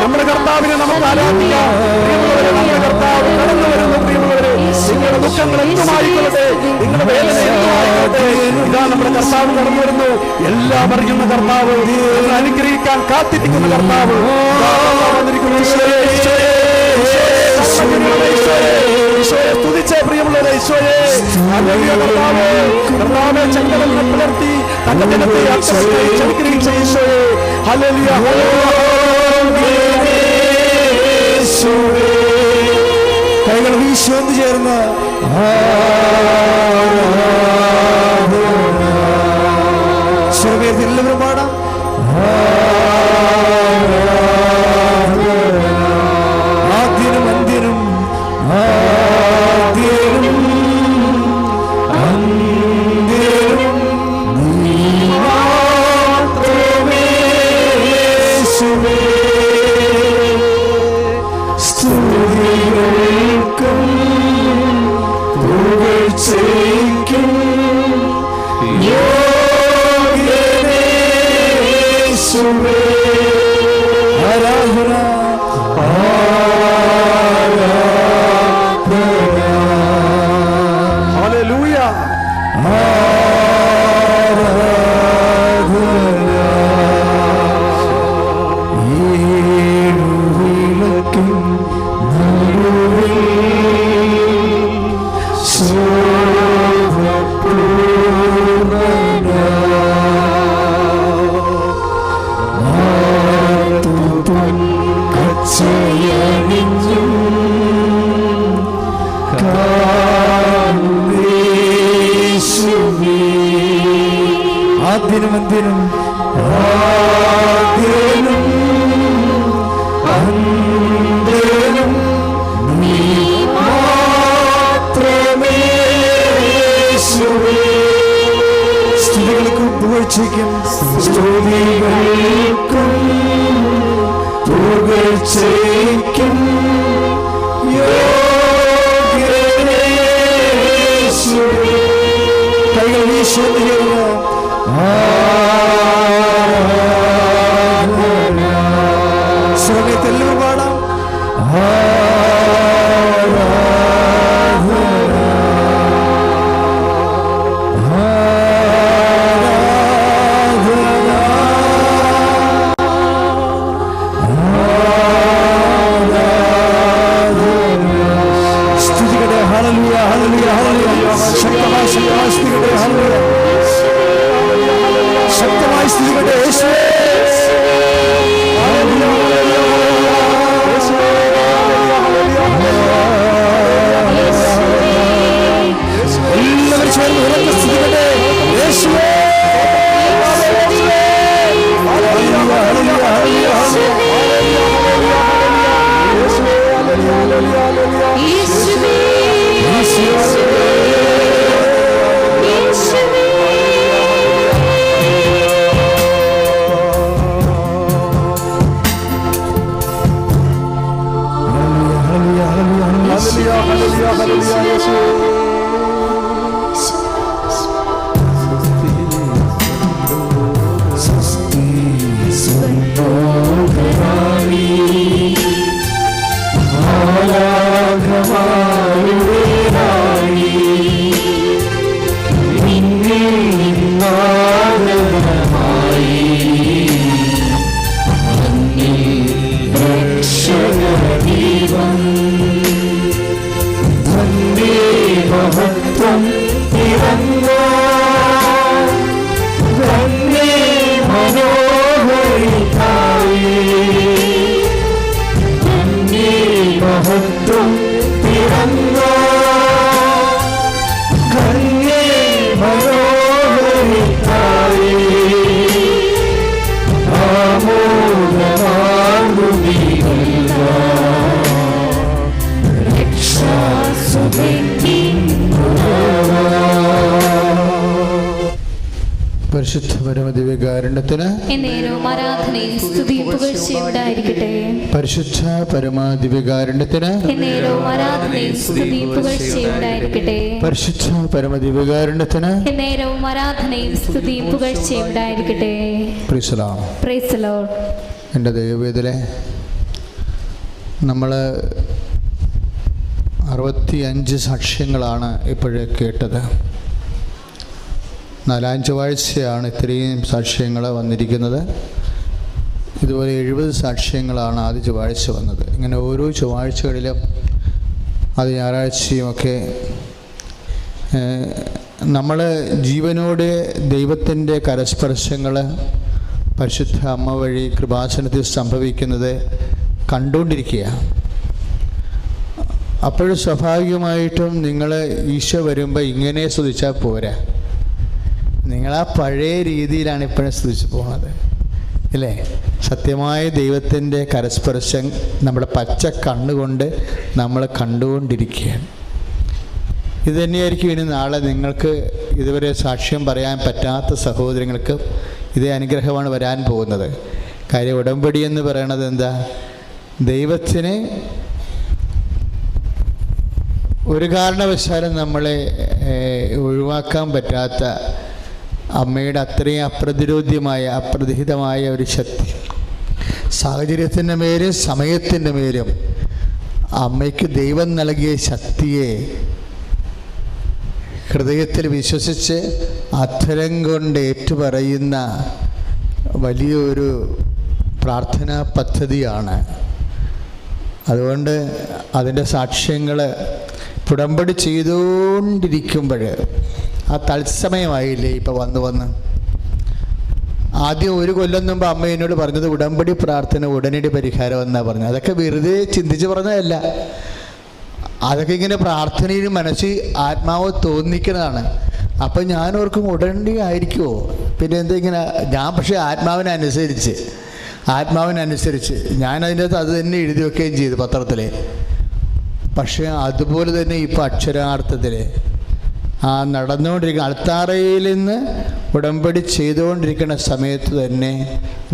നമ്മുടെ കർത്താവിനെ നമുക്ക് ആരാധിക്കാം. പ്രിയമുള്ളവരെ, നമ്മുടെ കർത്താവ് കടന്നു വരുന്നു. പ്രിയമുള്ളവരെ, നിങ്ങളുടെ ദുഃഖങ്ങൾ എന്തുമായിക്കൊള്ളട്ടെ, നിങ്ങളുടെ വേദന എന്തുമായിക്കൊള്ളട്ടെ, ഇതാ നമ്മുടെ കർത്താവ് കടന്നു വരുന്നു. എല്ലാം അറിയുന്ന കർത്താവ്, അനുഗ്രഹിക്കാൻ കാത്തിരിക്കുന്ന കർത്താവ് വന്നിരിക്കുന്നു. സ്തുതിച്ചേ പ്രിയമുള്ളവരെ, ഈശോയെ കർത്താവെ ചങ്കടലിനെ പിളർത്തി തന്റെ ജനത്തെ അനുഗ്രഹിച്ച ഈശോയെ, ഹല്ലേലൂയ, കൈകൾ വീശോന്ന് ചേർന്ന് എല്ലാവരും പാടാം. ആദ്യനും അന്ത്യനും ആദ്യനും അന്ത്യനും നീ മാത്രമേ യേശുവേ. സ്തുതികൾക്കും പുകഴ്ചയ്ക്കും യോഗ്യനേ യേശുവേ. ആരാധന ഹല്ലേലൂയ. ആദ്യനും അന്ത്യനും ആദ്യനും അന്ത്യനും നീ മാത്രമേ യേശുവേ. സ്തുതികൾക്കും പുകഴ്ചയ്ക്കും സ്തുതികൾക്കും പുകഴ്ചയ്ക്കും യോഗ്യനേ യേശുവേ. കൈകൾ വീശുന്നു. സ്വർഗത്തെല്ലാം പാടാം. സ്തുതിക്കട്ടെ. ഹല്ലേലൂയ, ഹല്ലേലൂയ, ഹല്ലേലൂയ. ശക്തമായി ശക്തമായി സ്തുതിക്കട്ടെ. ഹല്ലേലൂയ, ശക്തമായി സ്തുതിക്കട്ടെ. യേശുവേ, എല്ലാവരും ചേർന്ന് ഉറക്കെ സ്തുതിക്കട്ടെ. യേശുവേ, പരിശുദ്ധ പരമദിവ്യകാരുണ്യത്തിന് പരിശുദ്ധ പരമദിവ്യകാരുണ്യത്തിന് പരിശുദ്ധ പരമദിവ്യകാരുണ്യത്തിന് പ്രൈസ് ദി ലോർഡ്. എൻ്റെ ദൈവവേദനെ നമ്മൾ 65 സാക്ഷ്യങ്ങളാണ് ഇപ്പോഴേ കേട്ടത്. 4-5 ചൊവ്വാഴ്ചയാണ് ഇത്രയും സാക്ഷ്യങ്ങൾ വന്നിരിക്കുന്നത്. ഇതുപോലെ 70 സാക്ഷ്യങ്ങളാണ് ആദ്യ ചൊവ്വാഴ്ച വന്നത്. ഇങ്ങനെ ഓരോ ചൊവ്വാഴ്ചകളിലും അത് ഞായറാഴ്ചയുമൊക്കെ നമ്മൾ ജീവനോടെ ദൈവത്തിൻ്റെ കരസ്പർശങ്ങൾ പരിശുദ്ധ അമ്മ വഴി കൃപാസനത്തിൽ സംഭവിക്കുന്നത് കണ്ടുകൊണ്ടിരിക്കുക. അപ്പോൾ സ്വാഭാവികമായിട്ടും നിങ്ങൾ ഈശോ വരുമ്പോൾ ഇങ്ങനെ സ്തുതിച്ചാൽ പോരാ. നിങ്ങളാ പഴയ രീതിയിലാണ് ഇപ്പോഴും സ്തുതിച്ച് പോകുന്നത്, ഇല്ലേ? സത്യമായ ദൈവത്തിൻ്റെ കരസ്പർശം നമ്മുടെ പച്ച കണ്ണുകൊണ്ട് നമ്മൾ കണ്ടുകൊണ്ടിരിക്കുകയാണ്. ഇത് തന്നെയായിരിക്കും ഇനി നാളെ നിങ്ങൾക്ക് ഇതുവരെ സാക്ഷ്യം പറയാൻ പറ്റാത്ത സഹോദരങ്ങൾക്ക് ഇതേ അനുഗ്രഹമാണ് വരാൻ പോകുന്നത്. കാര്യം ഉടമ്പടി എന്ന് പറയണത് എന്താ? ദൈവത്തിന് ഒരു കാരണവശാലും നമ്മളെ ഒഴിവാക്കാൻ പറ്റാത്ത അമ്മയുടെ അത്രയും അപ്രതിഹിതമായ ഒരു ശക്തി, സാഹചര്യത്തിൻ്റെ മേലും സമയത്തിൻ്റെ മേലും അമ്മയ്ക്ക് ദൈവം നൽകിയ ശക്തിയെ ഹൃദയത്തിൽ വിശ്വസിച്ച് അധരം കൊണ്ട് ഏറ്റുപറയുന്ന വലിയൊരു പ്രാർത്ഥനാ പദ്ധതിയാണ്. അതുകൊണ്ട് അതിൻ്റെ സാക്ഷ്യങ്ങൾ ഉടമ്പടി ചെയ്തുകൊണ്ടിരിക്കുമ്പോൾ ആ തത്സമയമായില്ലേ ഇപ്പോൾ വന്ന് ആദ്യം 1 കൊല്ലം മുമ്പ് അമ്മ എന്നോട് പറഞ്ഞത് ഉടമ്പടി പ്രാർത്ഥന ഉടനടി പരിഹാരം എന്നാണ് പറഞ്ഞത്. അതൊക്കെ വെറുതെ ചിന്തിച്ച് പറഞ്ഞതല്ല. അതൊക്കെ ഇങ്ങനെ പ്രാർത്ഥനയിൽ മനസ്സിൽ ആത്മാവ് തോന്നിക്കുന്നതാണ്. അപ്പം ഞാൻ ഓർക്കും ഉടനടി ആയിരിക്കുമോ, പിന്നെ എന്താ ഇങ്ങനെ. ഞാൻ പക്ഷേ ആത്മാവിനനുസരിച്ച് ഞാനതിനകത്ത് അത് തന്നെ എഴുതി വെക്കുകയും ചെയ്തു പത്രത്തിൽ. പക്ഷേ അതുപോലെ തന്നെ ഇപ്പോൾ അക്ഷരാർത്ഥത്തിൽ ആ നടന്നുകൊണ്ടിരിക്കുന്ന അൾത്താറയിൽ നിന്ന് ഉടമ്പടി ചെയ്തുകൊണ്ടിരിക്കുന്ന സമയത്ത് തന്നെ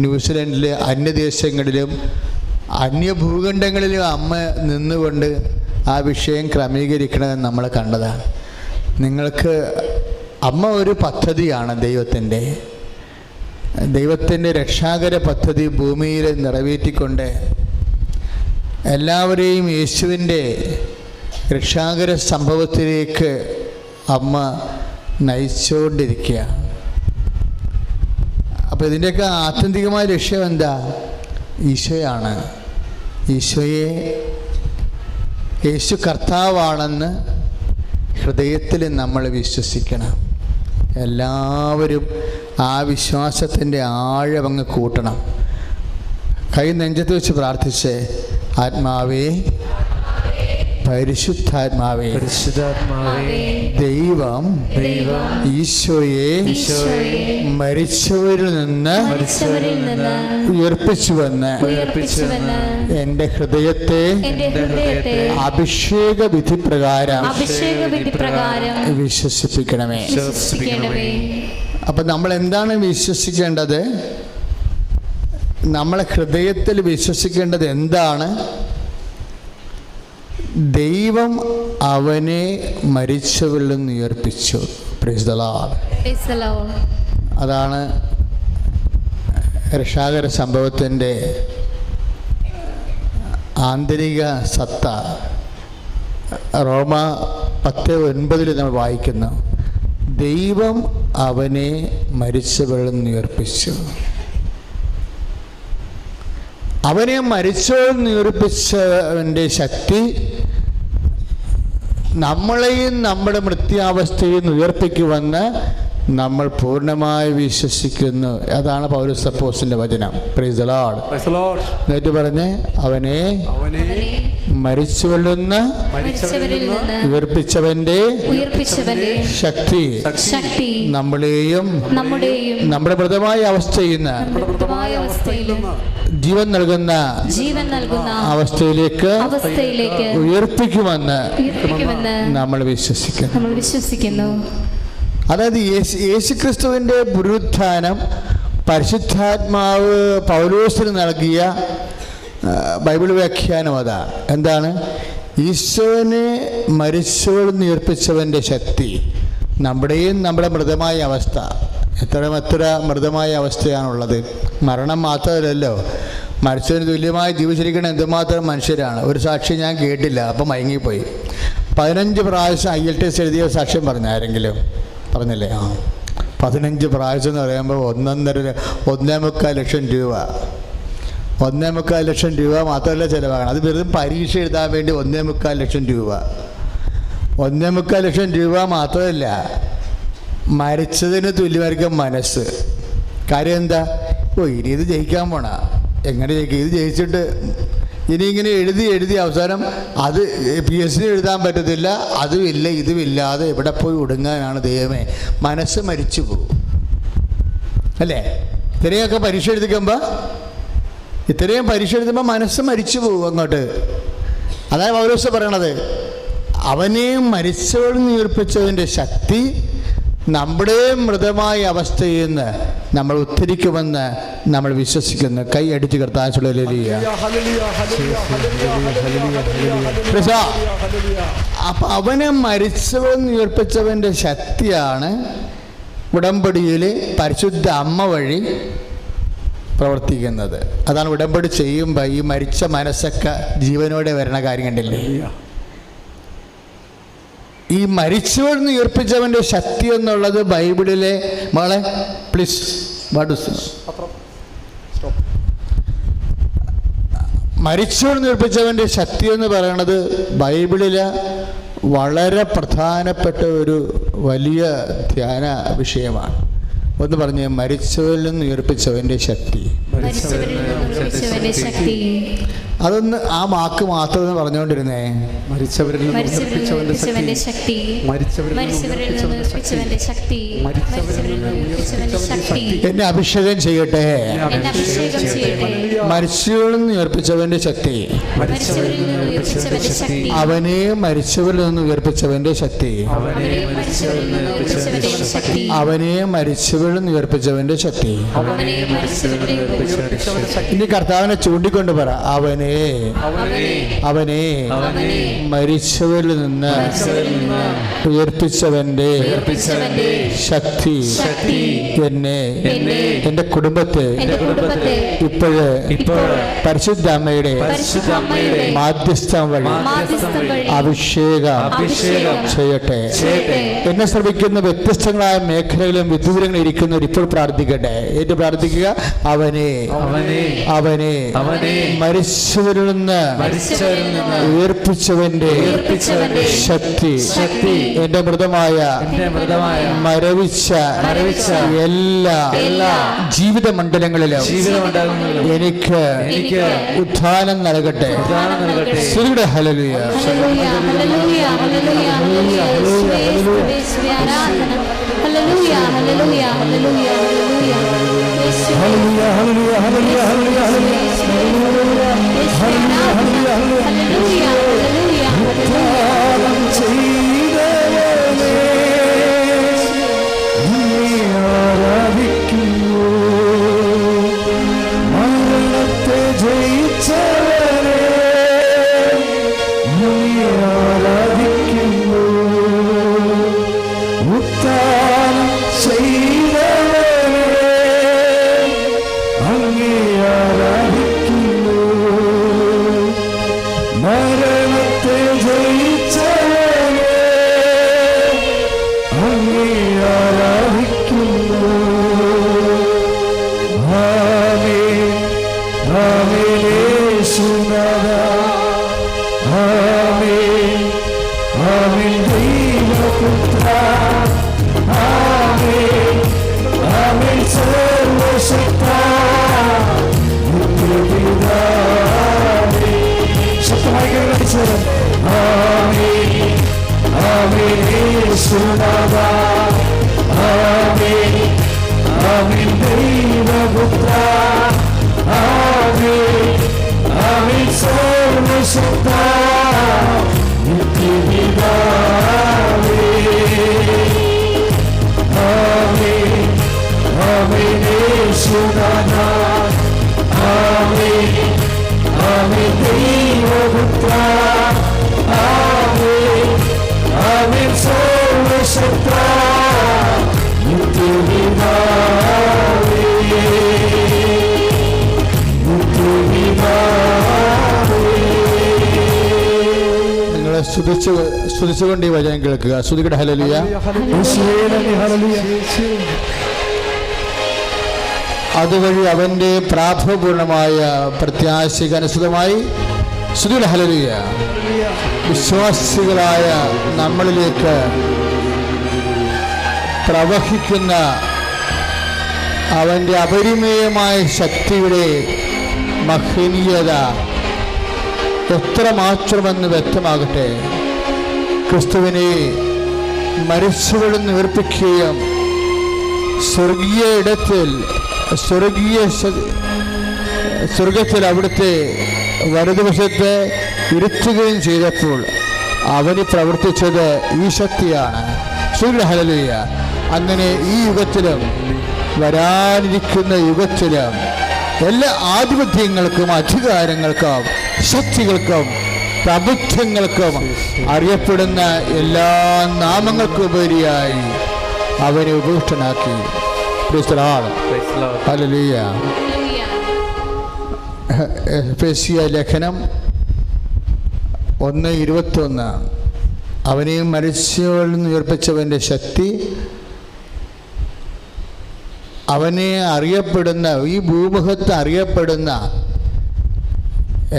ന്യൂസിലൻഡിൽ അന്യദേശങ്ങളിലും അന്യഭൂഖണ്ഡങ്ങളിലും അമ്മ നിന്നുകൊണ്ട് ആ വിഷയം ക്രമീകരിക്കണമെന്ന് നമ്മൾ കണ്ടതാണ്. നിങ്ങൾക്ക് അമ്മ ഒരു പദ്ധതിയാണ് ദൈവത്തിൻ്റെ രക്ഷാകര പദ്ധതി ഭൂമിയിൽ നിറവേറ്റിക്കൊണ്ട് എല്ലാവരെയും യേശുവിൻ്റെ രക്ഷാകര സംഭവത്തിലേക്ക് അമ്മ നയിച്ചുകൊണ്ടിരിക്കുക. അപ്പോൾ ഇതിൻ്റെയൊക്കെ ആത്യന്തികമായ ലക്ഷ്യം എന്താ? ഈശോയാണ്. യേശു കർത്താവാണെന്ന് ഹൃദയത്തിൽ നമ്മൾ വിശ്വസിക്കണം. എല്ലാവരും ആ വിശ്വാസത്തിൻ്റെ ആഴമങ്ങ് കൂട്ടണം. കൈ നെഞ്ചത്ത് വെച്ച് പ്രാർത്ഥിച്ച്, ആത്മാവേ, പരിശുദ്ധാത്മാവേ, ദൈവം ഈശോയെ മരിച്ചവരിൽ നിന്ന് ഉയർപ്പിച്ചുവെന്ന് എൻ്റെ ഹൃദയത്തെ അഭിഷേക വിധി പ്രകാരം വിശ്വസിപ്പിക്കണമേ. അപ്പം നമ്മൾ എന്താണ് വിശ്വസിക്കേണ്ടത്? നമ്മളെ ഹൃദയത്തിൽ വിശ്വസിക്കേണ്ടത് എന്താണ്? ദൈവം അവനെ മരിച്ചവരിൽ നിന്ന് ഉയർപ്പിച്ചു. Praise the Lord. അതാണ് രക്ഷാകര സംഭവത്തിൻ്റെ ആന്തരിക സത്ത. റോമ 10:9 നമ്മൾ വായിക്കുന്നു, ദൈവം അവനെ മരിച്ചവരിൽ നിന്ന് ഉയർപ്പിച്ചു. അവനെ മരിച്ചവരിൽ നിന്ന് ഉയർപ്പിച്ചവൻ്റെ ശക്തി നമ്മളെയും നമ്മുടെ മൃത്യാവസ്ഥയിൽ ഉയർപ്പിക്കുമെന്ന് നമ്മൾ പൂർണ്ണമായി വിശ്വസിക്കുന്നു. അതാണ് പൗലോസ് അപ്പോസ്തലന്റെ വചനം. Praise the Lord. എന്നിട്ട് പറഞ്ഞ്, അവനെ മരിച്ചവരിൽ നിന്ന് ഉയർപ്പിച്ചവന്റെ ശക്തി നമ്മളെയും നമ്മുടെ മൃതമായ അവസ്ഥയിൽ നിന്ന് ജീവൻ നൽകുന്ന അവസ്ഥയിലേക്ക് ഉയർപ്പിക്കുമെന്ന് നമ്മൾ വിശ്വസിക്കുന്നു. അതായത് യേശുക്രിസ്തുവിൻ്റെ പുനരുത്ഥാനം പരിശുദ്ധാത്മാവ് പൗലോസിന് നൽകിയ ബൈബിൾ വ്യാഖ്യാനം അതാ. എന്താണ്? ഈശോനെ മരിച്ചവരിൽ നിന്ന് ഉയർപ്പിച്ചവൻ്റെ ശക്തി നമ്മുടെയും നമ്മുടെ മൃതമായ അവസ്ഥ. എത്ര മൃതമായ അവസ്ഥയാണുള്ളത്. മരണം മാത്രമല്ലല്ലോ, മരിച്ചതിന് തുല്യമായി ജീവിച്ചിരിക്കണം എന്തുമാത്രം മനുഷ്യരാണ്. ഒരു സാക്ഷി ഞാൻ കേട്ടില്ല, അപ്പം മയങ്ങിപ്പോയി. 15 പ്രാവശ്യം IELTS എഴുതിയ സാക്ഷ്യം പറഞ്ഞ ആരെങ്കിലും പറഞ്ഞില്ലേ? 15 പ്രാവശ്യം എന്ന് പറയുമ്പോൾ 1.25 ലക്ഷം രൂപ. 1.25 ലക്ഷം രൂപ മാത്രമല്ല ചിലവാകണം. അത് വെറും പരീക്ഷ എഴുതാൻ വേണ്ടി 1.25 ലക്ഷം രൂപ. 1.25 ലക്ഷം രൂപ മാത്രമല്ല, മരിച്ചതിന് തുല്യമായിരിക്കും മനസ്സ്. കാര്യം എന്താ? ഇനി ഇത് ജയിക്കാൻ പോണ, എങ്ങനെ ജയിക്കും? ഇത് ജയിച്ചിട്ട് ഇനി ഇങ്ങനെ എഴുതി അവസാനം അത് PSC എഴുതാൻ പറ്റത്തില്ല, അതുമില്ല ഇതുമില്ലാതെ എവിടെ പോയി ഒടുങ്ങാനാണ് ദൈവമേ. മനസ്സ് മരിച്ചു പോകും അല്ലേ? ഇത്രയൊക്കെ പരീക്ഷ എഴുതിക്കുമ്പോൾ മനസ്സ് മരിച്ചു പോകും അങ്ങോട്ട്. അതായത് പൗലോസ് പറയണത്, അവനെയും മരിച്ചവരിൽ ഉയർപ്പിച്ചതിൻ്റെ ശക്തി നമ്മുടെ മൃതമായ അവസ്ഥയിൽ നിന്ന് നമ്മൾ ഉദ്ധരിക്കുമെന്ന് നമ്മൾ വിശ്വസിക്കുന്നു. കൈ അടിച്ച് കർത്താവിനുള്ള അപ്പം അവനെ മരിച്ചവൻ ഉയർപ്പിച്ചവൻ്റെ ശക്തിയാണ് ഉടമ്പടിയിൽ പരിശുദ്ധ അമ്മ വഴി പ്രവർത്തിക്കുന്നത്. അതാണ് ഉടമ്പടി ചെയ്യുമ്പോൾ ഈ മരിച്ച മനസ്സൊക്കെ ജീവനോടെ വരണ കാര്യം കണ്ടില്ലേ? ഈ മരിച്ചവൻ ഉയർപ്പിച്ചവൻ്റെ ശക്തി എന്നുള്ളത് ബൈബിളിലെ മോളെ പ്ലീസ് മരിച്ചവൻ ഉയർപ്പിച്ചവൻ്റെ ശക്തി എന്ന് പറയുന്നത് ബൈബിളിലെ വളരെ പ്രധാനപ്പെട്ട ഒരു വലിയ ധ്യാന വിഷയമാണ്. ഒന്ന് പറഞ്ഞ്, മരിച്ചവരിൽ നിന്ന് ഉയർപ്പിച്ചവൻ്റെ ശക്തി. അതൊന്ന് ആ വാക്ക് മാത്രം പറഞ്ഞുകൊണ്ടിരുന്നേ. എന്നെ അഭിഷേകം ചെയ്യട്ടെ. മരിച്ചവരിൽ നിന്ന് ഉയർപ്പിച്ചവന്റെ ശക്തി. അവനെ മരിച്ചവരിൽ നിന്ന് ഉയർപ്പിച്ചവന്റെ ശക്തി. അവനെ മരിച്ചവരിൽ നിന്ന് ഉയർപ്പിച്ചവന്റെ ശക്തി. ഇനി കർത്താവിനെ ചൂണ്ടിക്കൊണ്ട് പറ, അവനെ മരിച്ചവരിൽ നിന്ന് ഉയർപ്പിച്ചവന്റെ ശക്തി എന്നെ എന്റെ കുടുംബത്തെ ഇപ്പോഴ് പരിശുദ്ധ അമ്മയുടെ മാധ്യസ്ഥം വഴി അഭിഷേകം ചെയ്യട്ടെ. എന്നെ ശ്രമിക്കുന്ന വ്യത്യസ്തങ്ങളായ മേഖലകളിലും വിദൂരങ്ങളിൽ ഇരിക്കുന്നവർ ഇപ്പോൾ പ്രാർത്ഥിക്കട്ടെ. ഏറ്റു പ്രാർത്ഥിക്കുക. അവനെ മരിച്ചവരിൽ നിന്ന് ഉയർപ്പിച്ചവന്റെ ശക്തി എന്റെ മൃതമായ മരവിച്ച എല്ലാ ജീവിത മണ്ഡലങ്ങളിലും എനിക്ക് ഉദ്ധാനം നൽകട്ടെ. ഹല്ലേലൂയ. Amen. സ്തുതിച്ചുകൊണ്ട് ഈ വചനം കേൾക്കുക. സ്തുതിക്കട്ടെ. ഹല്ലേലൂയ. അതുവഴി അവൻ്റെ പ്രാഭവപൂർണമായ പ്രത്യാശയ്ക്ക് അനുസൃതമായി സ്തുതിക്കട്ടെ. ഹല്ലേലൂയ. വിശ്വാസികളായ നമ്മളിലേക്ക് പ്രവഹിക്കുന്ന അവൻ്റെ അപരിമേയമായ ശക്തിയുടെ മഹനീയത എത്രമാത്രമെന്ന് വ്യക്തമാകട്ടെ. ക്രിസ്തുവിനെ മരിച്ചവരിൽ നിന്ന് ഉയർപ്പിക്കുകയും സ്വർഗീയ ഇടത്തിൽ സ്വർഗത്തിൽ അവിടുത്തെ വലതുവശത്ത് ഇരുത്തുകയും ചെയ്തപ്പോൾ അവന് പ്രവർത്തിച്ചത് ഈ ശക്തിയാണ്. ഹല്ലേലൂയ. അങ്ങനെ ഈ യുഗത്തിലും വരാനിരിക്കുന്ന യുഗത്തിലും എല്ലാ ആധിപത്യങ്ങൾക്കും അധികാരങ്ങൾക്കും ശക്തികൾക്കും പ്രബുദ്ധങ്ങൾക്കും അറിയപ്പെടുന്ന എല്ലാ നാമങ്ങൾക്കുപരിയായി അവനെ ഉപവിഷ്ടനാക്കി. ഹല്ലേലൂയ. എഫെസ്യ ലേഖനം 1:21 അവനെയും മരിച്ചവരിൽ നിന്ന് ഉയർപ്പിച്ചവൻ്റെ ശക്തി അവനെ അറിയപ്പെടുന്ന ഈ ഭൂമുഖത്ത് അറിയപ്പെടുന്ന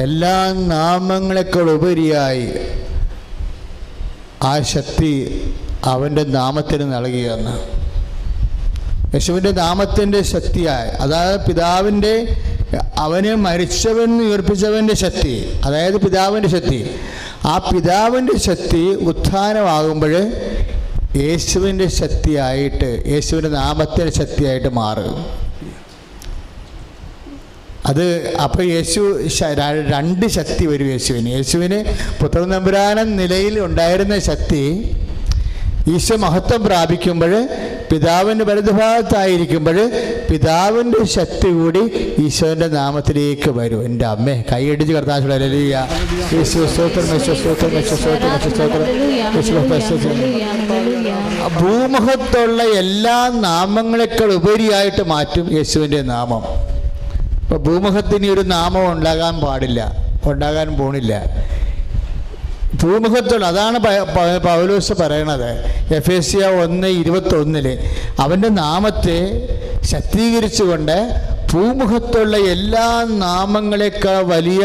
എല്ലാ നാമങ്ങളെക്കാൾ ഉപരിയായി ആ ശക്തി അവൻ്റെ നാമത്തിന് നൽകിയെന്ന്. യേശുവിൻ്റെ നാമത്തിൻ്റെ ശക്തിയായി, അതായത് പിതാവിൻ്റെ അവനെ മരിച്ചവൻ ഉയർപ്പിച്ചവൻ്റെ ശക്തി, അതായത് പിതാവിൻ്റെ ശക്തി. ആ പിതാവിൻ്റെ ശക്തി ഉത്ഥാനമാകുമ്പോൾ യേശുവിൻ്റെ ശക്തിയായിട്ട്, യേശുവിൻ്റെ നാമത്തിൻ്റെ ശക്തിയായിട്ട് മാറും. അത് അപ്പോൾ യേശു രണ്ട് ശക്തി വരും യേശുവിന് പുത്രൻ തമ്പുരാൻ നിലയിൽ ഉണ്ടായിരുന്ന ശക്തി ഈശോ മഹത്വം പ്രാപിക്കുമ്പോൾ, പിതാവിൻ്റെ വലതുഭാഗത്തായിരിക്കുമ്പോൾ പിതാവിൻ്റെ ശക്തി കൂടി ഈശോൻ്റെ നാമത്തിലേക്ക് വരും. എൻ്റെ അമ്മേ, കൈയടിച്ച് കർത്താവ് ഹല്ലേലൂയ. ഭൂമുഖത്തുള്ള എല്ലാ നാമങ്ങളെക്കാൾ ഉപരിയായിട്ട് മാറ്റും യേശുവിൻ്റെ നാമം. അപ്പോൾ ഭൂമുഖത്തിന് ഒരു നാമം ഉണ്ടാകാൻ പാടില്ല, ഉണ്ടാകാൻ പോണില്ല. ഭൂമുഖത്തുള്ള, അതാണ് പൗലോസ് പറയണത് എഫെസ്യ 1:21 അവൻ്റെ നാമത്തെ ശക്തീകരിച്ചുകൊണ്ട് ഭൂമുഖത്തുള്ള എല്ലാ നാമങ്ങളെക്കാൾ വലിയ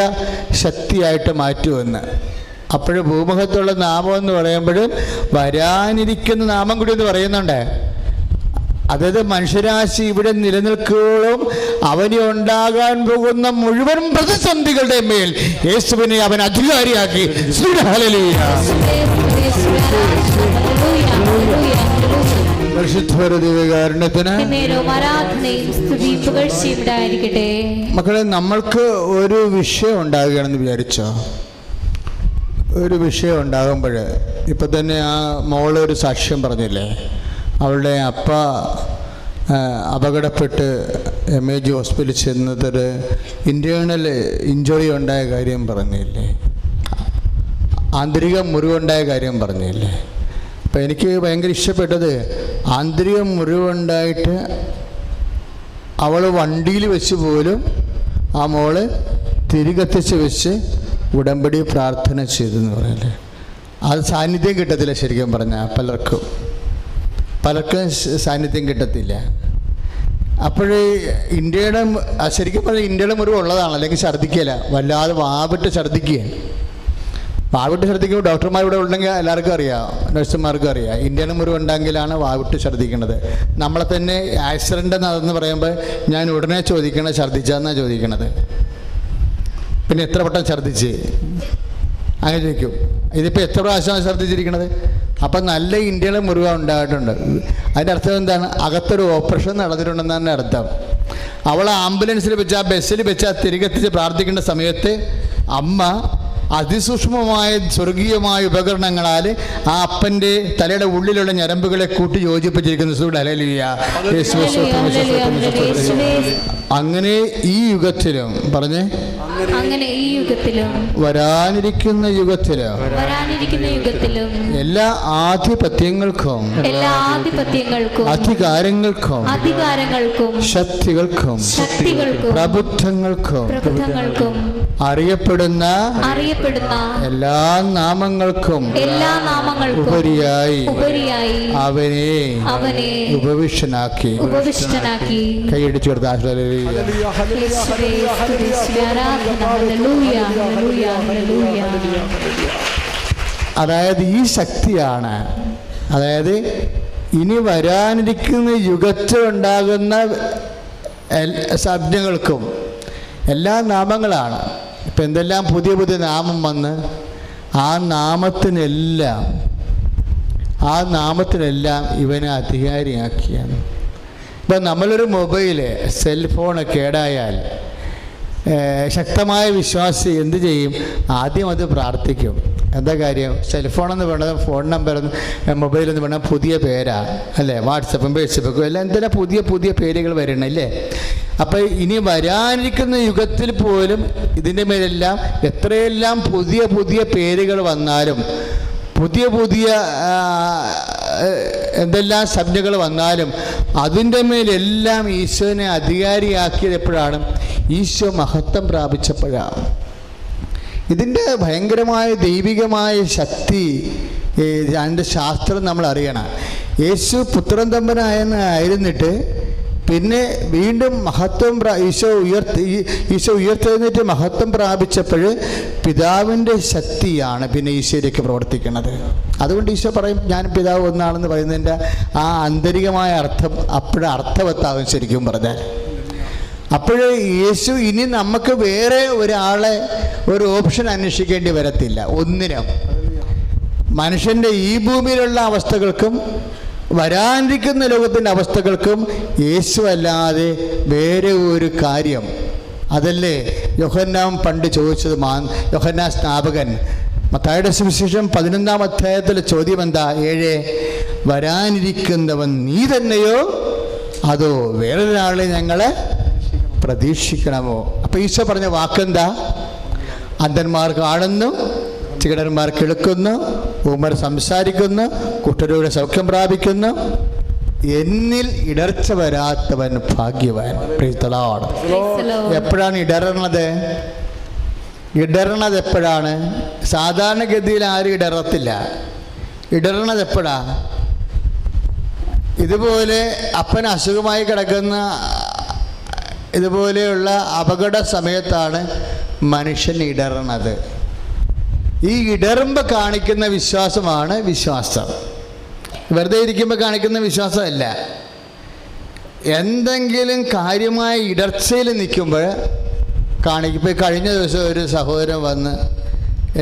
ശക്തിയായിട്ട് മാറ്റുമെന്ന്. അപ്പോഴും ഭൂമുഖത്തുള്ള നാമം എന്ന് പറയുമ്പോഴും വരാനിരിക്കുന്ന നാമം കൂടി എന്ന് പറയുന്നുണ്ട്. അതായത് മനുഷ്യരാശി ഇവിടെ നിലനിൽക്കുകയും അവന് ഉണ്ടാകാൻ പോകുന്ന മുഴുവൻ പ്രതിസന്ധികളുടെ മേൽ യേശുവിനെ അവൻ അധികാരിയാക്കി. മക്കളെ, നമ്മൾക്ക് ഒരു വിഷയം ഉണ്ടാകുകയാണെന്ന് വിചാരിച്ചോ? ഒരു വിഷയം ഉണ്ടാകുമ്പോൾ ഇപ്പം തന്നെ ആ മോളൊരു സാക്ഷ്യം പറഞ്ഞില്ലേ, അവളുടെ അപ്പ അപകടപ്പെട്ട് MAG ഹോസ്പിറ്റലിൽ ചെന്നതൊരു ഇൻറ്റേർണൽ ഇഞ്ചുറി ഉണ്ടായ കാര്യം പറഞ്ഞില്ലേ, ആന്തരിക മുറിവുണ്ടായ കാര്യം പറഞ്ഞില്ലേ. അപ്പം എനിക്ക് ഭയങ്കര ഇഷ്ടപ്പെട്ടത്, ആന്തരിക മുറിവുണ്ടായിട്ട് അവൾ വണ്ടിയിൽ വെച്ച് പോലും ആ മോള് തിരികത്തിച്ച് വെച്ച് ഉടമ്പടി പ്രാർത്ഥന ചെയ്തെന്ന് പറയല്ലേ. അത് സാന്നിധ്യം കിട്ടത്തില്ല ശരിക്കും പറഞ്ഞാൽ, പലർക്കും സാന്നിധ്യം കിട്ടത്തില്ല. അപ്പോൾ ഇന്ത്യയുടെ ശരിക്കും പറഞ്ഞാൽ ഇന്ത്യയുടെ മുറിവ് ഉള്ളതാണ്, അല്ലെങ്കിൽ ഛർദ്ദിക്കില്ല, വല്ലാതെ വാവിട്ട് ഛർദ്ദിക്കുകയാണ്. വാവിട്ട് ഛർദ്ദിക്കുമ്പോൾ ഡോക്ടർമാരിവിടെ ഉണ്ടെങ്കിൽ എല്ലാവർക്കും അറിയാം, നഴ്സുമാർക്കും അറിയാം, ഇന്ത്യയുടെ മുറിവ് ഉണ്ടെങ്കിലാണ് വാവിട്ട് ഛർദ്ദിക്കുന്നത്. നമ്മളെ തന്നെ ആക്സിഡൻ്റ് നടന്ന് പറയുമ്പോൾ ഞാൻ ഉടനെ ചോദിക്കണത് ഛർദ്ദിച്ചാന്നാണ് ചോദിക്കണത്. പിന്നെ എത്ര വട്ടം ഛർദ്ദിച്ച് അങ്ങനെ ചോദിക്കും. ഇതിപ്പോൾ എത്ര പ്രാവശ്യമാണ് ഛർദ്ദിച്ചിരിക്കണത്? അപ്പം നല്ല ഇന്ത്യയിലെ മുറിവ് ഉണ്ടായിട്ടുണ്ട്. അതിൻ്റെ അർത്ഥം എന്താണ്? അകത്തൊരു ഓപ്പറേഷൻ നടന്നിട്ടുണ്ടെന്നാണ് അർത്ഥം. അവൾ ആംബുലൻസിൽ വെച്ച്, ആ ബസ്സിൽ വെച്ച് ആ തിരികെത്തിച്ച് പ്രാർത്ഥിക്കേണ്ട സമയത്ത് അമ്മ അതിസൂക്ഷ്മമായ സ്വർഗീയമായ ഉപകരണങ്ങളാൽ ആ അപ്പൻ്റെ തലയുടെ ഉള്ളിലുള്ള ഞരമ്പുകളെ കൂട്ടി യോജിപ്പിച്ചിരിക്കുന്നു. അങ്ങനെ ഈ യുഗത്തിലും പറഞ്ഞേ അങ്ങനെ ഈ യുഗത്തിലും വരാനിരിക്കുന്ന യുഗത്തിലും എല്ലാ ആധിപത്യങ്ങൾക്കും അധികാരങ്ങൾക്കും ശക്തികൾക്കും പ്രബുദ്ധങ്ങൾക്കും അറിയപ്പെടുന്ന എല്ലാ നാമങ്ങൾക്കും ഉപരിയായി അവനെ ഉപവിഷ്ടനാക്കി കൈയടിച്ചു കൊടുത്ത അതായത് ഈ ശക്തിയാണ്, അതായത് ഇനി വരാനിരിക്കുന്ന യുഗത്തിലുണ്ടാകുന്ന ശബ്ദങ്ങൾക്കും എല്ലാ നാമങ്ങളാണ്. ഇപ്പം എന്തെല്ലാം പുതിയ പുതിയ നാമം വന്ന് ആ നാമത്തിനെല്ലാം ഇവനെ അധികാരിയാക്കിയാണ്. ഇപ്പം നമ്മളൊരു മൊബൈല് സെൽഫോണ് കേടായാൽ ശക്തമായ വിശ്വാസി എന്ത് ചെയ്യും? ആദ്യം അത് പ്രാർത്ഥിക്കും. എന്താ കാര്യം? സെൽഫോണെന്ന് പറയുന്നത് ഫോൺ നമ്പർ, മൊബൈലെന്ന് പറഞ്ഞാൽ പുതിയ പേരാണ് അല്ലേ? വാട്സപ്പും ഫേസ്ബുക്കും എല്ലാം എന്തെല്ലാം പുതിയ പുതിയ പേരുകൾ വരണല്ലേ? അപ്പം ഇനി വരാനിരിക്കുന്ന യുഗത്തിൽ പോലും ഇതിൻ്റെ മേലെല്ലാം എത്രയെല്ലാം പുതിയ പുതിയ പേരുകൾ വന്നാലും, പുതിയ പുതിയ എന്തെല്ലാം ശബ്ദങ്ങൾ വന്നാലും അതിൻ്റെ മേലെല്ലാം ഈശോനെ അധികാരിയാക്കിയത് എപ്പോഴാണ്? ഈശോ മഹത്വം പ്രാപിച്ചപ്പോഴാണ്. ഇതിൻ്റെ ഭയങ്കരമായ ദൈവികമായ ശക്തി അതിൻ്റെ ശാസ്ത്രം നമ്മൾ അറിയണം. യേശു പുത്രൻ തമ്പനായിരുന്നിട്ട് പിന്നെ വീണ്ടും മഹത്വം ഈശോ ഉയർത്തെഴുന്നേറ്റ് മഹത്വം പ്രാപിച്ചപ്പോൾ പിതാവിൻ്റെ ശക്തിയാണ് പിന്നെ ഈശോയിലേക്ക് പ്രവർത്തിക്കുന്നത്. അതുകൊണ്ട് ഈശോ പറയും ഞാൻ പിതാവ് ഒന്നാണെന്ന് പറയുന്നതിൻ്റെ ആ ആന്തരികമായ അർത്ഥം അപ്പോഴും അർത്ഥവത്താകും ശരിക്കും പറഞ്ഞാൽ. അപ്പോൾ യേശു ഇനി നമുക്ക് വേറെ ഒരാളെ ഒരു ഓപ്ഷൻ അന്വേഷിക്കേണ്ടി വരത്തില്ല. ഒന്നിനും മനുഷ്യൻ്റെ ഈ ഭൂമിയിലുള്ള അവസ്ഥകൾക്കും വരാനിരിക്കുന്ന ലോകത്തിൻ്റെ അവസ്ഥകൾക്കും യേശു അല്ലാതെ വേറെ ഒരു കാര്യം. അതല്ലേ യോഹന്നാൻ പണ്ട് ചോദിച്ചത്. യോഹന്നാൻ സ്നാപകൻ മത്തായിയുടെ സുവിശേഷം 11-ാം അധ്യായത്തിലെ ചോദ്യം എന്താ? 7 വരാനിരിക്കുന്നവൻ നീ തന്നെയോ അതോ വേറൊരാളെ ഞങ്ങളെ പ്രതീക്ഷിക്കണമോ? അപ്പം ഈശോ പറഞ്ഞ വാക്കെന്താ? അന്ധന്മാർ കാണുന്നു, ചികിടന്മാർ കേൾക്കുന്നു, ഊമർ സംസാരിക്കുന്നു, കുഷ്ഠരോഗിയുടെ സൗഖ്യം പ്രാപിക്കുന്നു, എന്നിൽ ഇടർച്ച വരാത്തവൻ ഭാഗ്യവാൻ. എപ്പോഴാണ് ഇടറണത്? ഇടറണത് എപ്പോഴാണ്? സാധാരണഗതിയിൽ ആരും ഇടറത്തില്ല. ഇടറണത് എപ്പോഴാ? ഇതുപോലെ അപ്പൻ അസുഖമായി കിടക്കുന്ന ഇതുപോലെയുള്ള അപകട സമയത്താണ് മനുഷ്യൻ ഇടറണത്. ഈ ഇടറുമ്പോൾ കാണിക്കുന്ന വിശ്വാസമാണ് വിശ്വാസം. വെറുതെ ഇരിക്കുമ്പോൾ കാണിക്കുന്ന വിശ്വാസമല്ല. എന്തെങ്കിലും കാര്യമായ ഇടർച്ചയിൽ നിൽക്കുമ്പോൾ ഇപ്പോൾ കഴിഞ്ഞ ദിവസം ഒരു സഹോദരൻ വന്ന്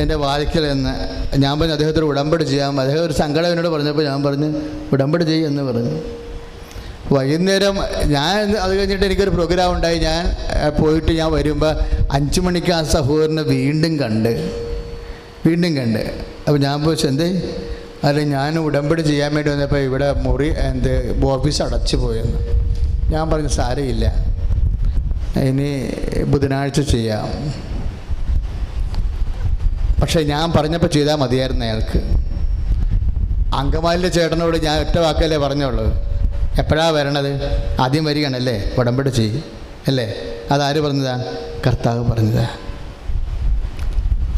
എൻ്റെ വാതിക്കൽ നിന്ന് ഞാൻ പറഞ്ഞു അദ്ദേഹത്തോട് ഉടമ്പടി ചെയ്യാം. അദ്ദേഹം ഒരു സങ്കടം എന്നോട് പറഞ്ഞപ്പോൾ ഞാൻ പറഞ്ഞു ഉടമ്പടി ചെയ്യുമെന്ന് പറഞ്ഞു. വൈകുന്നേരം ഞാൻ അത് കഴിഞ്ഞിട്ട് എനിക്കൊരു പ്രോഗ്രാം ഉണ്ടായി. ഞാൻ പോയിട്ട് ഞാൻ വരുമ്പോൾ 5 മണിക്ക് ആ സഹോദരനെ വീണ്ടും കണ്ട്. അപ്പോൾ ഞാൻ പോയി എന്തേ? അല്ല ഞാൻ ഉടമ്പടി ചെയ്യാൻ വേണ്ടി വന്നപ്പോൾ ഇവിടെ ഓഫീസ് അടച്ചു പോയെന്ന്. ഞാൻ പറഞ്ഞു സാരമില്ല, ഇനി ബുധനാഴ്ച ചെയ്യാം. പക്ഷേ ഞാൻ പറഞ്ഞപ്പോൾ ചെയ്താൽ മതിയായിരുന്നു അയാൾക്ക്. അങ്കമാലിൻ്റെ ചേട്ടനോട് ഞാൻ ഒറ്റ വാക്കല്ലേ പറഞ്ഞോളൂ, എപ്പോഴാണ് വരണത്? ആദ്യം വരികയാണല്ലേ, ഉടമ്പടി ചെയ്യും അല്ലേ? അതാര് പറഞ്ഞതാ? കർത്താവ് പറഞ്ഞതാ.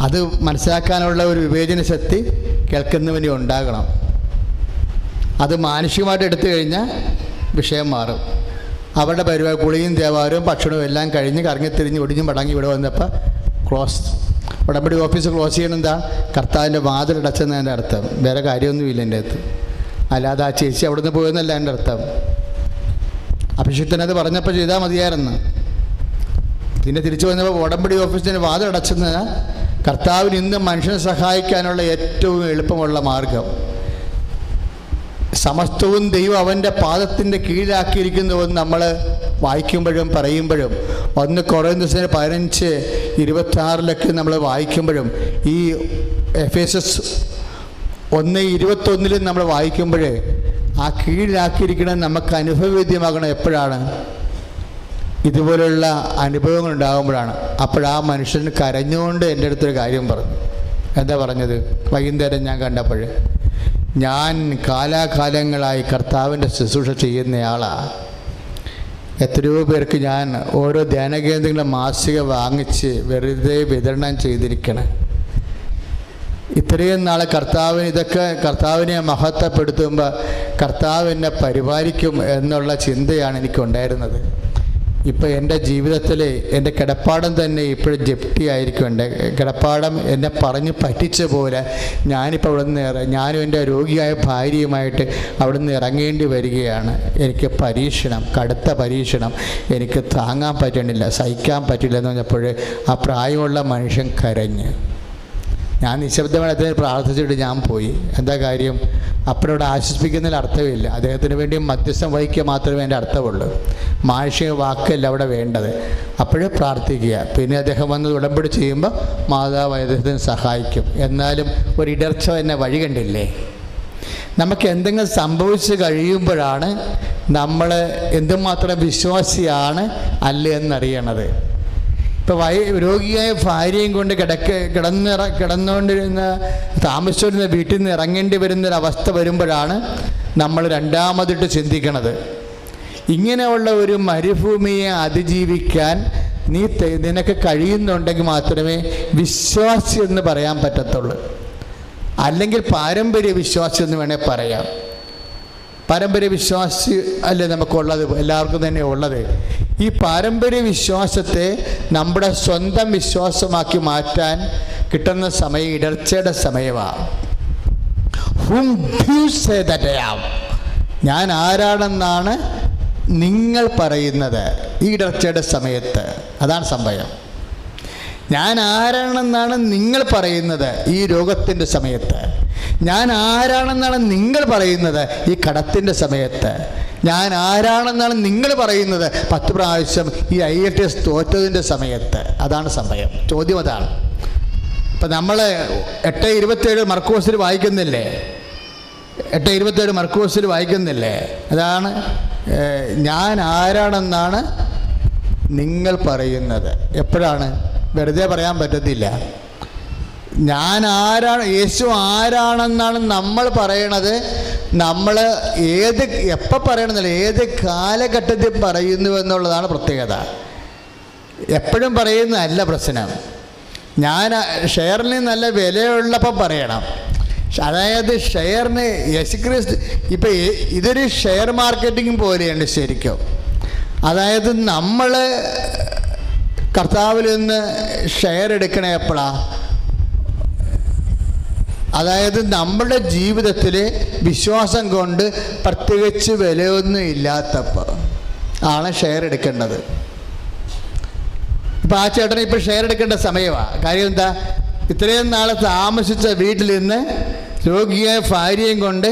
അത് മനസ്സിലാക്കാനുള്ള ഒരു വിവേചന ശക്തി കേൾക്കുന്നവന് ഉണ്ടാകണം. അത് മാനുഷികമായിട്ട് എടുത്തു കഴിഞ്ഞാൽ വിഷയം മാറും. അവരുടെ പരിപാടി കുളിയും ദേവാലയവും ഭക്ഷണവും എല്ലാം കഴിഞ്ഞ് കറങ്ങിത്തിരിഞ്ഞ് ഒടിഞ്ഞും പടങ്ങി ഇവിടെ വന്നപ്പോൾ ക്ലോസ്. ഉടമ്പടി ഓഫീസ് ക്ലോസ് ചെയ്യണമെന്താ? കർത്താവിൻ്റെ വാതിലടച്ചെന്നതിൻ്റെ അർത്ഥം. വേറെ കാര്യമൊന്നുമില്ല എൻ്റെ അടുത്ത്. അല്ലാതെ ആ ചേച്ചി അവിടെ നിന്ന് പോയെന്നല്ല എൻ്റെ അർത്ഥം. അഭിഷിക്തനത് പറഞ്ഞപ്പോൾ ചെയ്താൽ മതിയായിരുന്നു. പിന്നെ തിരിച്ചു വന്നപ്പോൾ ഉടമ്പടി ഓഫീസിൻ്റെ വാതിലടച്ചെന്ന് കർത്താവിന് ഇന്ന് മനുഷ്യനെ സഹായിക്കാനുള്ള ഏറ്റവും എളുപ്പമുള്ള മാർഗം. സമസ്തവും ദൈവം അവൻ്റെ പാദത്തിൻ്റെ കീഴിലാക്കിയിരിക്കുന്നുവെന്ന് നമ്മൾ വായിക്കുമ്പോഴും പറയുമ്പോഴും 1 കൊറിന്തോസിന് 15:26 നമ്മൾ വായിക്കുമ്പോഴും ഈ എഫേസസ് 1:21 നമ്മൾ വായിക്കുമ്പോൾ ആ കീഴിലാക്കിയിരിക്കണം നമുക്ക് അനുഭവവേദ്യമാകണം. എപ്പോഴാണ്? ഇതുപോലുള്ള അനുഭവങ്ങൾ ഉണ്ടാകുമ്പോഴാണ്. അപ്പോഴാ മനുഷ്യൻ കരഞ്ഞുകൊണ്ട് എൻ്റെ അടുത്തൊരു കാര്യം പറഞ്ഞു. എന്താ പറഞ്ഞത്? വൈകുന്നേരം ഞാൻ കണ്ടപ്പോൾ, ഞാൻ കാലാകാലങ്ങളായി കർത്താവിൻ്റെ ശുശ്രൂഷ ചെയ്യുന്നയാളാണ്. എത്രയോ പേർക്ക് ഞാൻ ഓരോ ധ്യാനകേന്ദ്രങ്ങളുടെ മാസിക വാങ്ങിച്ച് വെറുതെ വിതരണം ചെയ്തിരിക്കണം. ഇത്രയും നാളെ കർത്താവിനെ മഹത്വപ്പെടുത്തുമ്പോൾ കർത്താവ് എന്നെ പരിപാലിക്കും എന്നുള്ള ചിന്തയാണ് എനിക്കുണ്ടായിരുന്നത്. ഇപ്പോൾ എൻ്റെ ജീവിതത്തിൽ എൻ്റെ കിടപ്പാടം തന്നെ ഇപ്പോഴും ജപ്തി ആയിരിക്കും. എൻ്റെ കിടപ്പാടം എന്നെ പറഞ്ഞ് പറ്റിച്ച പോലെ ഞാനിപ്പോൾ ഞാനും എൻ്റെ രോഗിയായ ഭാര്യയുമായിട്ട് അവിടെ നിന്ന് ഇറങ്ങേണ്ടി വരികയാണ്. എനിക്ക് പരീക്ഷണം, കടുത്ത പരീക്ഷണം എനിക്ക് താങ്ങാൻ പറ്റണില്ല, സഹിക്കാൻ പറ്റില്ല എന്ന് പറഞ്ഞപ്പോൾ ആ പ്രായമുള്ള മനുഷ്യൻ കരഞ്ഞ്. ഞാൻ നിശബ്ദമായി അദ്ദേഹം പ്രാർത്ഥിച്ചിട്ട് ഞാൻ പോയി. എന്താ കാര്യം? അപ്പനോട് ആശ്വസിപ്പിക്കുന്നതിൽ അർത്ഥമില്ല. അദ്ദേഹത്തിന് വേണ്ടി മധ്യസ്ഥം വഹിക്കുക മാത്രമേ എൻ്റെ അർത്ഥമുള്ളൂ. മാനുഷിക വാക്കല്ല അവിടെ വേണ്ടത്. അപ്പോഴേ പ്രാർത്ഥിക്കുക. പിന്നെ അദ്ദേഹം വന്ന് ഉടമ്പടി ചെയ്യുമ്പോൾ മാതാവ് അദ്ദേഹത്തിന് സഹായിക്കും. എന്നാലും ഒരിടർച്ച എന്നെ വഴി കണ്ടില്ലേ? നമുക്ക് എന്തെങ്കിലും സംഭവിച്ച് കഴിയുമ്പോഴാണ് നമ്മൾ എന്തുമാത്രം വിശ്വാസിയാണ് അല്ലേ എന്നറിയണത്. ഇപ്പോൾ രോഗിയായ ഭാര്യയും കൊണ്ട് കിടന്നുകൊണ്ടിരുന്ന താമസിച്ചിരുന്ന വീട്ടിൽ നിന്ന് ഇറങ്ങേണ്ടി വരുന്നൊരവസ്ഥ വരുമ്പോഴാണ് നമ്മൾ രണ്ടാമതിട്ട് ചിന്തിക്കണത്. ഇങ്ങനെയുള്ള ഒരു മരുഭൂമിയെ അതിജീവിക്കാൻ നിനക്ക് കഴിയുന്നുണ്ടെങ്കിൽ മാത്രമേ വിശ്വാസി എന്ന് പറയാൻ പറ്റത്തുള്ളൂ. അല്ലെങ്കിൽ പാരമ്പര്യ വിശ്വാസി എന്ന് വേണേൽ പറയാം. പാരമ്പര്യ വിശ്വാസി അല്ലേ നമുക്കുള്ളത്, എല്ലാവർക്കും തന്നെ ഉള്ളത്. ഈ പാരമ്പര്യ വിശ്വാസത്തെ നമ്മുടെ സ്വന്തം വിശ്വാസമാക്കി മാറ്റാൻ കിട്ടുന്ന സമയം ഇടർച്ചയുടെ സമയമാണ്. ഞാൻ ആരാണെന്നാണ് നിങ്ങൾ പറയുന്നത് ഈ ഇടർച്ചയുടെ സമയത്ത്. അതാണ് സംഭവം. ഞാൻ ആരാണെന്നാണ് നിങ്ങൾ പറയുന്നത് ഈ രോഗത്തിൻ്റെ സമയത്ത്. ഞാൻ ആരാണെന്നാണ് നിങ്ങൾ പറയുന്നത് ഈ കടത്തിൻ്റെ സമയത്ത്. ഞാൻ ആരാണെന്നാണ് നിങ്ങൾ പറയുന്നത് 10 പ്രാവശ്യം ഈ IELTS തോറ്റതിൻ്റെ സമയത്ത്. അതാണ് സമയം. ചോദ്യം അതാണ്. ഇപ്പം നമ്മൾ 8:27 മർക്കോസിൽ വായിക്കുന്നില്ലേ? 8:27 മർക്കോസിൽ വായിക്കുന്നില്ലേ? അതാണ് ഞാൻ ആരാണെന്നാണ് നിങ്ങൾ പറയുന്നത്. എപ്പോഴാണ്? വെറുതെ പറയാൻ പറ്റത്തില്ല. യേശു ആരാണെന്നാണ് നമ്മൾ പറയണത്. നമ്മൾ എപ്പോൾ പറയണമെന്നില്ല, ഏത് കാലഘട്ടത്തിൽ പറയുന്നു എന്നുള്ളതാണ് പ്രത്യേകത. എപ്പോഴും പറയുന്നതല്ല പ്രശ്നം. ഷെയറിന് നല്ല വിലയുള്ളപ്പോൾ പറയണം. അതായത് ഷെയറിന് യേശുക്രിസ്തു ഇപ്പം ഇതൊരു ഷെയർ മാർക്കറ്റിംഗ് പോലെയാണ് ശരിക്കും. അതായത് നമ്മൾ കർത്താവിൽ നിന്ന് ഷെയർ എടുക്കണേ എപ്പോഴാണ്? അതായത് നമ്മുടെ ജീവിതത്തിൽ വിശ്വാസം കൊണ്ട് പ്രത്യേകിച്ച് വിലയൊന്നും ഇല്ലാത്തപ്പോൾ ആണ് ഷെയർ എടുക്കേണ്ടത്. ഇപ്പം ആ ചേട്ടന് ഇപ്പം ഷെയർ എടുക്കേണ്ട സമയമാണ്. കാര്യം എന്താ? ഇത്രയും നാൾ താമസിച്ച വീട്ടിൽ നിന്ന് രോഗിയായ ഭാര്യയും കൊണ്ട്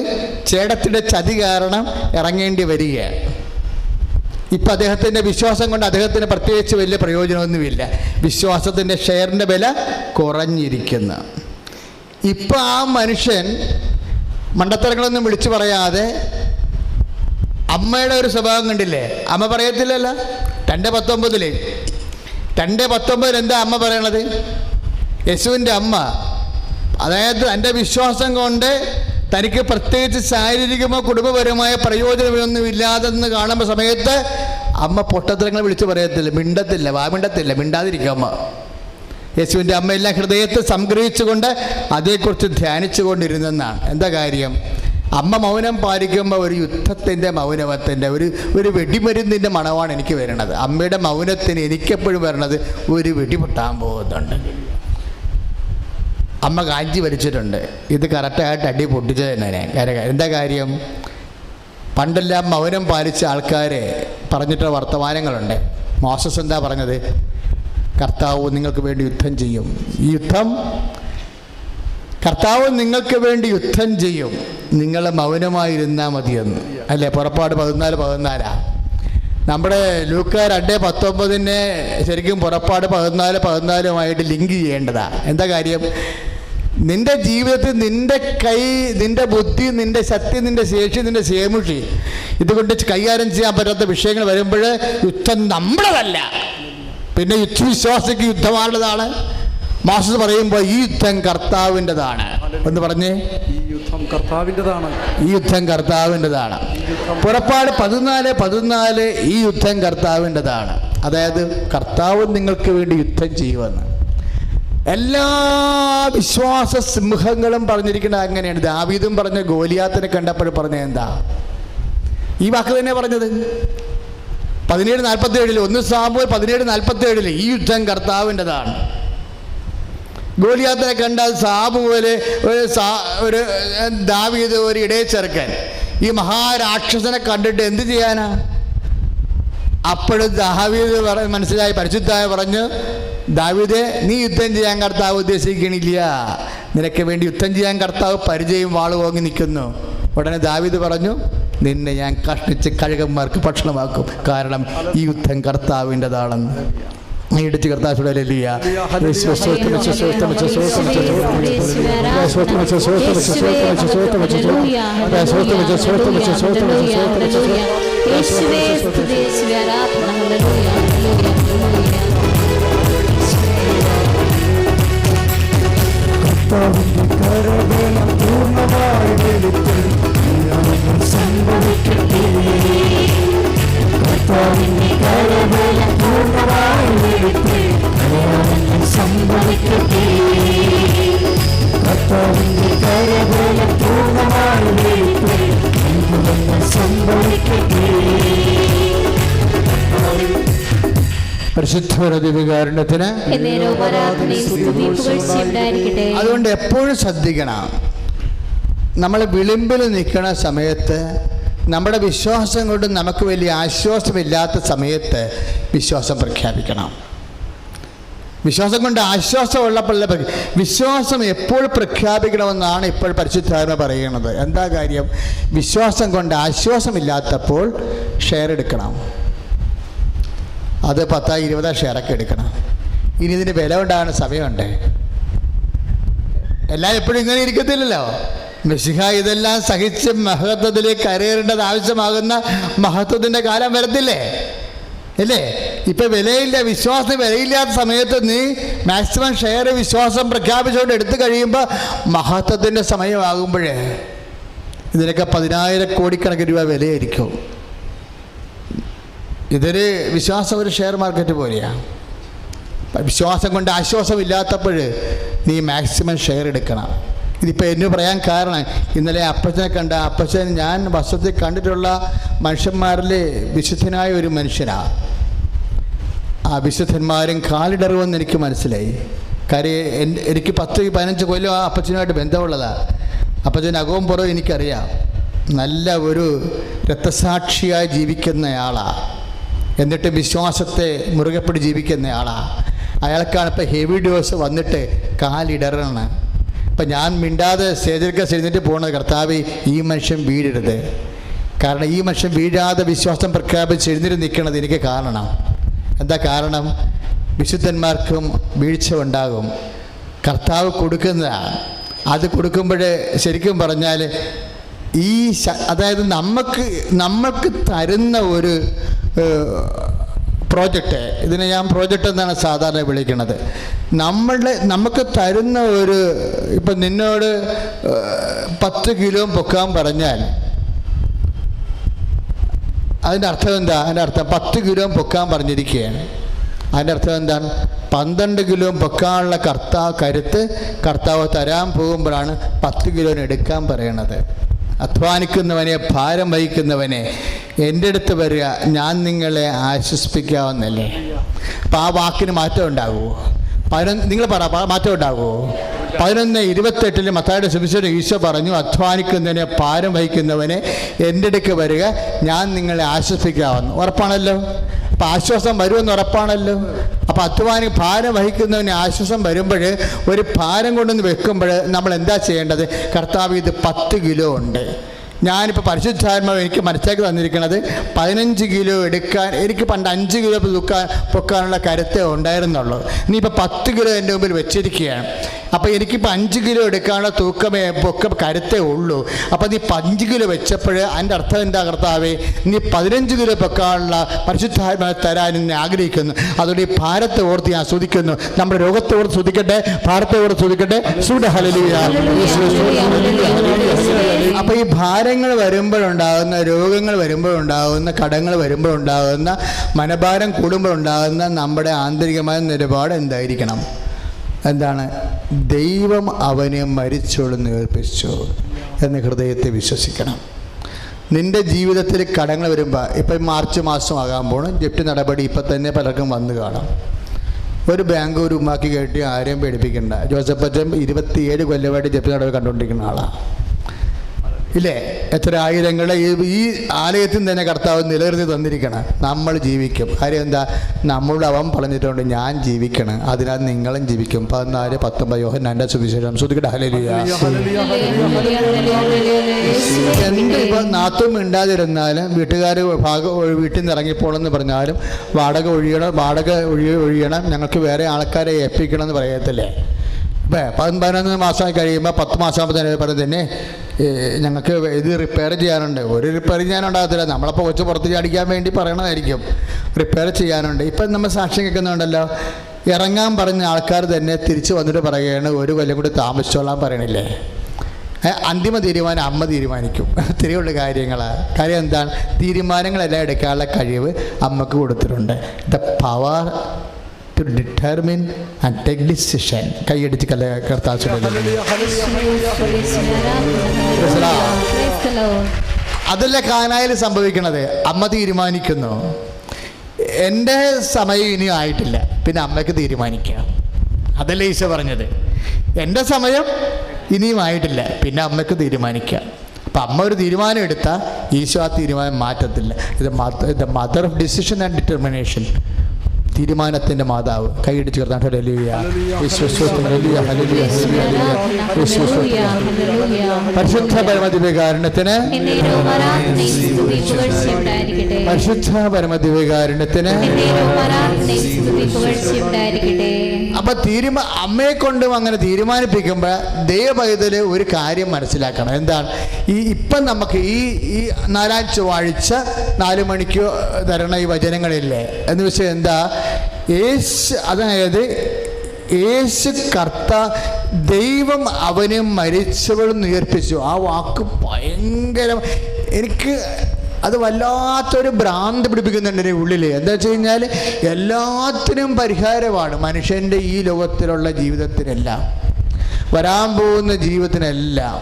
ചേട്ടത്തിൻ്റെ ചതി കാരണം ഇറങ്ങേണ്ടി വരികയാണ്. ഇപ്പം അദ്ദേഹത്തിൻ്റെ വിശ്വാസം കൊണ്ട് അദ്ദേഹത്തിന് പ്രത്യേകിച്ച് വലിയ പ്രയോജനമൊന്നുമില്ല. വിശ്വാസത്തിൻ്റെ ഷെയറിൻ്റെ വില കുറഞ്ഞിരിക്കുന്നു. ഇപ്പം ആ മനുഷ്യൻ മണ്ടത്തരങ്ങളൊന്നും വിളിച്ചു പറയാതെ അമ്മയുടെ ഒരു സ്വഭാവം കണ്ടില്ലേ? അമ്മ പറയത്തില്ലല്ലോ. 2:19 എന്താ അമ്മ പറയണത്? യേശുവിൻ്റെ അമ്മ, അതായത് തൻ്റെ വിശ്വാസം കൊണ്ട് തനിക്ക് പ്രത്യേകിച്ച് ശാരീരികമോ കുടുംബപരമായ പ്രയോജനമൊന്നും ഇല്ലാതെന്ന് കാണുമ്പോൾ സമയത്ത് അമ്മ പൊട്ടത്തരങ്ങൾ വിളിച്ചു പറയത്തില്ല, മിണ്ടത്തില്ല, മിണ്ടാതിരിക്കും അമ്മ. യേശുവിൻ്റെ അമ്മ എല്ലാം ഹൃദയത്തെ സംഗ്രഹിച്ചുകൊണ്ട് അതേക്കുറിച്ച് ധ്യാനിച്ചു കൊണ്ടിരുന്നെന്നാണ്. എന്താ കാര്യം? അമ്മ മൗനം പാലിക്കുമ്പോൾ ഒരു യുദ്ധത്തിൻ്റെ മൗനവത്തിൻ്റെ ഒരു വെടിമരുന്നിൻ്റെ മണമാണ് എനിക്ക് വരുന്നത്. അമ്മയുടെ മൗനത്തിന് എനിക്കെപ്പോഴും വരണത് ഒരു വെടിപൊട്ടാൻ പോകുന്നുണ്ട്. അമ്മ കാഞ്ചി വലിച്ചിട്ടുണ്ട്. ഇത് കറക്റ്റായിട്ട് അടി പൊട്ടിച്ചത് തന്നെ. എന്താ കാര്യം? പണ്ടെല്ലാം മൗനം പാലിച്ച ആൾക്കാരെ പറഞ്ഞിട്ടുള്ള വർത്തമാനങ്ങളുണ്ട്. മോസസ് എന്താ പറഞ്ഞത്? കർത്താവ് നിങ്ങൾക്ക് വേണ്ടി യുദ്ധം ചെയ്യും. ഈ യുദ്ധം കർത്താവ് നിങ്ങൾക്ക് വേണ്ടി യുദ്ധം ചെയ്യും, നിങ്ങൾ മൗനമായിരുന്നാൽ മതിയെന്ന് അല്ലേ? പുറപ്പാട് 14:14. നമ്മുടെ ലൂക്ക 2:19 ശരിക്കും പുറപ്പാട് 14:14 ലിങ്ക് ചെയ്യേണ്ടതാ. എന്താ കാര്യം? നിന്റെ ജീവിതത്തിൽ നിന്റെ കൈ, നിന്റെ ബുദ്ധി, നിന്റെ ശക്തി, നിന്റെ ശേഷി, നിന്റെ ശേമുഷി ഇതുകൊണ്ട് കൈകാര്യം ചെയ്യാൻ പറ്റാത്ത വിഷയങ്ങൾ വരുമ്പോൾ യുദ്ധം നമ്മുടേതല്ല, പിന്നെ യുദ്ധവിശ്വാസിക്ക് യുദ്ധമാണതാണ്. മാസ്റ്റർ പറയുമ്പോൾ ഈ യുദ്ധം കർത്താവിൻ്റെതാണ് എന്ന് പറഞ്ഞേ. ഈ യുദ്ധം കർത്താവിൻ്റെതാണ്, ഈ യുദ്ധം കർത്താവിൻ്റെതാണ്. പുറപ്പാട് 14:14 ഈ യുദ്ധം കർത്താവിൻ്റെതാണ്. അതായത് കർത്താവ് നിങ്ങൾക്ക് വേണ്ടി യുദ്ധം ചെയ്യുമെന്ന്. എല്ലാ വിശ്വാസ സിംഹങ്ങളും പറഞ്ഞിരിക്കുന്നത് അങ്ങനെയാണ്. ദാവീദും പറഞ്ഞ ഗോലിയാത്തിനെ കണ്ടപ്പോൾ പറഞ്ഞ എന്താ? ഈ വാക്ക് തന്നെ പറഞ്ഞത് 17:47 1 സാമുവേൽ 17:47 ഈ യുദ്ധം കർത്താവിൻ്റെതാണ്. ഗോലിയാത്തിനെ കണ്ടാൽ സാമുവേല് ഒരു ദാവീദ് ഒരു ഇടയച്ചെറുക്കൻ ഈ മഹാരാക്ഷസനെ കണ്ടിട്ട് എന്ത് ചെയ്യാനാ? അപ്പോഴും ദാവീദ് മനസ്സിലായി, പരിശുദ്ധായ പറഞ്ഞു, ദാവീദേ നീ യുദ്ധം ചെയ്യാൻ കർത്താവ് ഉദ്ദേശിക്കണില്ല, നിനക്ക് വേണ്ടി യുദ്ധം ചെയ്യാൻ കർത്താവ് പരിചയം വാള് വാങ്ങി നിൽക്കുന്നു. ഉടനെ ദാവീദ് പറഞ്ഞു, നിന്നെ ഞാൻ കഷ്ണിച്ച് കഴുകന്മാർക്ക് ഭക്ഷണമാക്കും, കാരണം ഈ യുദ്ധം കർത്താവിൻ്റെതാണെന്ന്. നീ ഇടിച്ച് കർത്താവിനോട് ഹല്ലേലൂയ. പരിശുദ്ധകാരുണ്യത്തിന് അതുകൊണ്ട് എപ്പോഴും ശ്രദ്ധിക്കണം. നമ്മൾ വിളിമ്പിൽ നിൽക്കുന്ന സമയത്ത്, നമ്മുടെ വിശ്വാസം കൊണ്ട് നമുക്ക് വലിയ ആശ്വാസമില്ലാത്ത സമയത്ത് വിശ്വാസം പ്രഖ്യാപിക്കണം. വിശ്വാസം കൊണ്ട് ആശ്വാസമുള്ളപ്പോൾ വിശ്വാസം എപ്പോൾ പ്രഖ്യാപിക്കണമെന്നാണ് ഇപ്പോൾ പരിശുദ്ധാത്മ പറയുന്നത്. എന്താ കാര്യം? വിശ്വാസം കൊണ്ട് ആശ്വാസമില്ലാത്തപ്പോൾ ഷെയർ എടുക്കണം. അത് 10-20 ഷെയറൊക്കെ എടുക്കണം. ഇനി ഇതിന് വില ഉണ്ടാകുന്ന സമയമുണ്ട്. എല്ലാം എപ്പോഴും ഇങ്ങനെ ഇരിക്കത്തില്ലല്ലോ. മിശിഹ ഇതെല്ലാം സഹിച്ച് മഹത്വത്തിലേക്ക് കരയേറേണ്ടത് ആവശ്യമാകുന്ന മഹത്വത്തിൻ്റെ കാലം വരത്തില്ലേ? അല്ലേ? ഇപ്പം വിലയില്ല, വിശ്വാസം വിലയില്ലാത്ത സമയത്ത് നീ മാക്സിമം ഷെയർ വിശ്വാസം പ്രഖ്യാപിച്ചുകൊണ്ട് എടുത്തു കഴിയുമ്പോൾ മഹത്വത്തിൻ്റെ സമയമാകുമ്പോഴേ ഇതിനൊക്കെ 10,000 കോടിക്കണക്കിന് രൂപ വിലയായിരിക്കും. ഇതൊരു വിശ്വാസം ഒരു ഷെയർ മാർക്കറ്റ് പോലെയാണ്. വിശ്വാസം കൊണ്ട് ആശ്വാസമില്ലാത്തപ്പോൾ നീ മാക്സിമം ഷെയർ എടുക്കണം. ഇതിപ്പോൾ എന്നെ പറയാൻ കാരണം, ഇന്നലെ അപ്പച്ചനെ കണ്ട അപ്പച്ചൻ ഞാൻ വസ്ത്രത്തിൽ കണ്ടിട്ടുള്ള മനുഷ്യന്മാരിൽ വിശുദ്ധനായ ഒരു മനുഷ്യനാണ്. ആ വിശുദ്ധന്മാരും കാലിടറുമെന്ന് എനിക്ക് മനസ്സിലായി. കാര്യം എനിക്ക് 10-15 കൊല്ലം ആ അപ്പച്ചനുമായിട്ട് ബന്ധമുള്ളതാണ്. അപ്പച്ചൻ അകവും പുറവും എനിക്കറിയാം. നല്ല ഒരു രക്തസാക്ഷിയായി ജീവിക്കുന്നയാളാണ്. എന്നിട്ട് വിശ്വാസത്തെ മുറുകെപ്പിടി ജീവിക്കുന്നയാളാണ്. അയാൾക്കാണ് ഇപ്പോൾ ഹെവി ഡോസ് വന്നിട്ട് കാലിടറണം. ഇപ്പം ഞാൻ മിണ്ടാതെ സ്റ്റേജിലേക്ക് എഴുന്നേറ്റ് പോകുന്നത്, കർത്താവ് ഈ മനുഷ്യൻ വീഴരുത്. കാരണം ഈ മനുഷ്യൻ വീഴാതെ വിശ്വാസം പ്രഖ്യാപിച്ച് എഴുന്നേറ്റ് നിൽക്കുന്നത് എനിക്ക് കാണണം. എന്താ കാരണം? വിശുദ്ധന്മാർക്കും വീഴ്ച ഉണ്ടാകും. കർത്താവ് കൊടുക്കുന്നതാണ്. അത് കൊടുക്കുമ്പോൾ ശരിക്കും പറഞ്ഞാൽ ഈ അതായത് നമ്മൾക്ക് തരുന്ന ഒരു പ്രോജക്റ്റ്, ഇതിനെ ഞാൻ പ്രോജക്റ്റ് എന്നാണ് സാധാരണ വിളിക്കുന്നത്. നമുക്ക് തരുന്ന ഒരു, ഇപ്പം നിന്നോട് 10 കിലോ പൊക്കാൻ പറഞ്ഞാൽ അതിൻ്റെ അർത്ഥം എന്താ? അതിൻ്റെ അർത്ഥം 10 കിലോ പൊക്കാൻ പറഞ്ഞിരിക്കുകയാണ്. അതിൻ്റെ അർത്ഥം എന്താണ്? 12 കിലോ പൊക്കാനുള്ള കരുത്ത് കർത്താവ് തരാൻ പോകുമ്പോഴാണ് 10 കിലോന് എടുക്കാൻ പറയണത്. അധ്വാനിക്കുന്നവനെ, ഭാരം വഹിക്കുന്നവനെ എൻ്റെ അടുത്ത് വരിക, ഞാൻ നിങ്ങളെ ആശ്വസിപ്പിക്കാവുന്നല്ലേ. അപ്പം ആ വാക്കിന് മാറ്റം ഉണ്ടാകുമോ? നിങ്ങൾ പറ, മാറ്റം ഉണ്ടാകുമോ? 11:28 മത്തായിയുടെ സുവിശേഷം ഈശോ പറഞ്ഞു, അധ്വാനിക്കുന്നതിനെ, ഭാരം വഹിക്കുന്നവനെ എൻ്റെ അടുക്ക് വരിക, ഞാൻ നിങ്ങളെ ആശ്വസിപ്പിക്കാവുന്നു. ഉറപ്പാണല്ലോ. അപ്പം ആശ്വാസം വരുമെന്ന് ഉറപ്പാണല്ലോ. അപ്പം ഭാരം വഹിക്കുന്നവന് ആശ്വാസം വരുമ്പോൾ, ഒരു ഭാരം കൊണ്ടുവന്ന് വെക്കുമ്പോൾ നമ്മൾ എന്താ ചെയ്യേണ്ടത്? കർത്താവ് ഇത് 10 കിലോ ഉണ്ട്, ഞാനിപ്പോൾ പരിശുദ്ധാത്മാവ് എനിക്ക് മനസ്സിലാക്കി തന്നിരിക്കുന്നത് 15 കിലോ എടുക്കാൻ. എനിക്ക് പണ്ട് 5 കിലോ പൊക്കാനുള്ള കരുത്തേ ഉണ്ടായിരുന്നുള്ളൂ. നീ ഇപ്പോൾ 10 കിലോ എൻ്റെ മുമ്പിൽ വെച്ചിരിക്കുകയാണ്. അപ്പോൾ എനിക്കിപ്പോൾ 5 കിലോ എടുക്കാനുള്ള തൂക്കമേ ഒക്കെ കരുത്തേ ഉള്ളൂ. അപ്പോൾ നീ 5 കിലോ വെച്ചപ്പോൾ അതിൻ്റെ അർത്ഥം എന്താ കർത്താവേ, നീ 15 കിലോ വെക്കാനുള്ള പരിശുദ്ധാത്മാവിനെ തരാൻ എന്നെ ആഗ്രഹിക്കുന്നു. അതുകൊണ്ട് ഈ ഭാരത്തെ ഓർത്ത് ഞാൻ സ്തുതിക്കുന്നു. നമ്മുടെ രോഗത്തെ ഓർത്ത് സ്തുതിക്കട്ടെ, ഭാരത്തെ ഓർത്ത് സ്തുതിക്കട്ടെ. ഹല്ലേലൂയ. അപ്പോൾ ഈ ഭാരങ്ങൾ വരുമ്പോഴുണ്ടാകുന്ന, രോഗങ്ങൾ വരുമ്പോഴുണ്ടാകുന്ന, കടങ്ങൾ വരുമ്പോഴുണ്ടാകുന്ന, മനഭാരം കൂടുമ്പോഴുണ്ടാകുന്ന നമ്മുടെ ആന്തരികമായ നിലപാട് എന്തായിരിക്കണം? എന്താണ്? ദൈവം അവനെ മരിച്ചോളെന്ന് ഏൽപ്പിച്ചു എന്ന് ഹൃദയത്തെ വിശ്വസിക്കണം. നിൻ്റെ ജീവിതത്തിൽ കടങ്ങൾ വരുമ്പോൾ, ഇപ്പം മാർച്ച് മാസമാകാൻ പോകണം, ജപ്തി നടപടി ഇപ്പം തന്നെ പലർക്കും വന്നു കാണാം. ഒരു ബാങ്ക് ഒരു ഉമ്മാക്കി കേട്ടി ആരെയും പേടിപ്പിക്കണ്ട. ജോസഫ് അച്ഛൻ 27 കൊല്ലമായിട്ട് ജപ്തി നടപടി കണ്ടുകൊണ്ടിരിക്കുന്ന ആളാണ്, ഇല്ലേ? എത്ര ആയിരങ്ങളെ ഈ ആലയത്തിൽ തന്നെ കർത്താവ് നിലനിർത്തി തന്നിരിക്കണം. നമ്മൾ ജീവിക്കും. കാര്യം എന്താ? നമ്മളുടെ അവൻ പറഞ്ഞിട്ടുണ്ട്, ഞാൻ ജീവിക്കണം, അതിനാൽ നിങ്ങളും ജീവിക്കും. 14-19 യോഹന്നാന്റെ സുവിശേഷം. ശ്രദ്ധിക്കട്ടെ. ഹല്ലേലൂയ. എന്ത് ഇപ്പം നാത്തും മിണ്ടാതിരുന്നാലും, വീട്ടുകാർ വീട്ടിൽ നിന്ന് ഇറങ്ങിപ്പോണെന്ന് പറഞ്ഞാലും, വാടക ഒഴിയണം, ഞങ്ങൾക്ക് വേറെ ആൾക്കാരെ ഏൽപ്പിക്കണം എന്ന് പറയത്തില്ലേ? ഇപ്പം 11 മാസമായി കഴിയുമ്പോൾ 10 മാസമാകുമ്പോൾ തന്നെ പറഞ്ഞ് തന്നെ ഞങ്ങൾക്ക് ഇത് റിപ്പയർ ചെയ്യാനുണ്ട്. ഒരു റിപ്പയർ ചെയ്യാനുണ്ടാകത്തില്ല, നമ്മളപ്പോൾ കൊച്ചു പുറത്ത് ചാടിക്കാൻ വേണ്ടി പറയണതായിരിക്കും. റിപ്പയർ ചെയ്യാനുണ്ട്. ഇപ്പം നമ്മൾ സാക്ഷ്യം കേൾക്കുന്നുണ്ടല്ലോ, ഇറങ്ങാൻ പറഞ്ഞ ആൾക്കാർ തന്നെ തിരിച്ച് വന്നിട്ട് പറയുകയാണ്, 1 കൊല്ലം കൂടി താമസിച്ചോളാൻ പറയണില്ലേ? അന്തിമ തീരുമാനം അമ്മ തീരുമാനിക്കും. ഇത്രയുള്ള കാര്യങ്ങളാണ്. കാര്യം എന്താണ്? തീരുമാനങ്ങളെല്ലാം എടുക്കാനുള്ള കഴിവ് അമ്മക്ക് കൊടുത്തിട്ടുണ്ട്. The power to determine and take decision. കൈയടിച്ച് കർത്താവ്. അതല്ല കാനായിൽ സംഭവിക്കണത്. അമ്മ തീരുമാനിക്കുന്നു, എൻ്റെ സമയം ഇനിയും ആയിട്ടില്ല, പിന്നെ അമ്മയ്ക്ക് തീരുമാനിക്കാം. അതല്ലേ ഈശോ പറഞ്ഞത്? എൻ്റെ സമയം ഇനിയും ആയിട്ടില്ല, പിന്നെ അമ്മയ്ക്ക് തീരുമാനിക്കാം. അപ്പം അമ്മ ഒരു തീരുമാനം എടുത്താൽ ഈശോ ആ തീരുമാനം മാറ്റത്തില്ല. ഇത് mother of decision and determination. തീരുമാനത്തിൻ്റെ മാതാവ്. കൈയടിച്ച് കർത്താവ്. ഹല്ലേലൂയ. പരിശുദ്ധ പരമദിവ്യകാരുണ്യത്തിന്, പരിശുദ്ധ പരമദിവ്യകാരുണ്യത്തിന്. അപ്പൊ അമ്മയെ കൊണ്ടും അങ്ങനെ തീരുമാനിപ്പിക്കുമ്പോൾ ദൈവപൈതൽ ഒരു കാര്യം മനസ്സിലാക്കണം. എന്താണ്? ഇപ്പം നമുക്ക് ഈ 4 ചൊവ്വാഴ്ച 4 മണിക്ക് തരണ ഈ വചനങ്ങളില്ലേ എന്ന് വെച്ചാൽ എന്താ? അതായത് യേശു ദൈവം അവനെ മരിച്ചവളെന്ന് ഉയർപ്പിച്ചു. ആ വാക്ക് ഭയങ്കര, എനിക്ക് അത് വല്ലാത്തൊരു ഭ്രാന്ത് പിടിപ്പിക്കുന്നുണ്ട് എൻ്റെ ഉള്ളിൽ. എന്താ വെച്ച് കഴിഞ്ഞാൽ എല്ലാത്തിനും പരിഹാരമാണ്. മനുഷ്യൻ്റെ ഈ ലോകത്തിലുള്ള ജീവിതത്തിനെല്ലാം, വരാൻ പോകുന്ന ജീവിതത്തിനെല്ലാം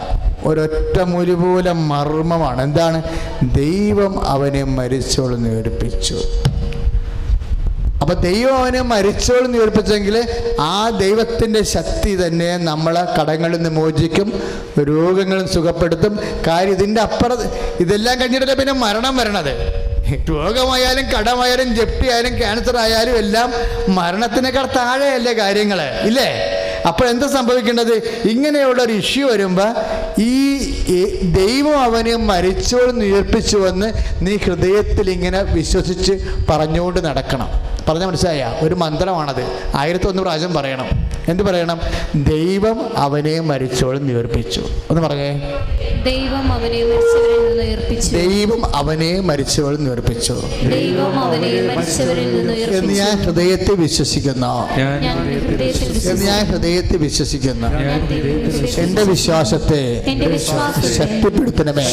ഒരൊറ്റ ഒരുപോലെ മർമ്മമാണ്. എന്താണ്? ദൈവം അവനെ മരിച്ചോളെന്ന് ഉയർപ്പിച്ചു. അപ്പം ദൈവം അവനെ മരിച്ചോളെന്ന് ഉയർപ്പിച്ചെങ്കിൽ ആ ദൈവത്തിൻ്റെ ശക്തി തന്നെ നമ്മളെ കടങ്ങളിൽ നിന്ന് മോചിക്കും, രോഗങ്ങളും സുഖപ്പെടുത്തും. കാര്യം ഇതിൻ്റെ അപ്പുറം ഇതെല്ലാം കഴിഞ്ഞിട്ടല്ലേ പിന്നെ മരണം വരണത്. രോഗമായാലും കടമായാലും ജപ്തിയായാലും ക്യാൻസർ ആയാലും എല്ലാം മരണത്തിനേക്കാൾ താഴെയല്ലേ കാര്യങ്ങൾ, ഇല്ലേ? അപ്പോൾ എന്താ സംഭവിക്കേണ്ടത്? ഇങ്ങനെയുള്ളൊരു ഇഷ്യൂ വരുമ്പോൾ ഈ ദൈവം അവനെ മരിച്ചോളെന്ന് ഉയർപ്പിച്ചുവെന്ന് നീ ഹൃദയത്തിൽ ഇങ്ങനെ വിശ്വസിച്ച് പറഞ്ഞുകൊണ്ട് നടക്കണം. പറഞ്ഞാൽ മനസ്സിലായ? ഒരു മന്ത്രമാണത്. 1001 പ്രാവശ്യം പറയണം. എന്ത് പറയണം? ദൈവം അവനെ മരിച്ചോളെന്ന് ഉയർപ്പിച്ചു. ഒന്ന് പറഞ്ഞേ. ദൈവം അവനെ മരിച്ചവരിൽ നിന്ന് ഉയർപ്പിച്ചു. ദൈവം അവനെ മരിച്ചവരിൽ നിന്ന് ഉയർപ്പിച്ചു. ദൈവം അവനെ മരിച്ചവരിൽ നിന്ന് ഉയർപ്പിച്ചു എന്ന് ഞാൻ ഹൃദയത്തെ വിശ്വസിക്കുന്നു. ഞാൻ ഹൃദയത്തെ വിശ്വസിക്കുന്നു. എന്റെ വിശ്വാസത്തെ ശക്തിപ്പെടുത്തണമേ.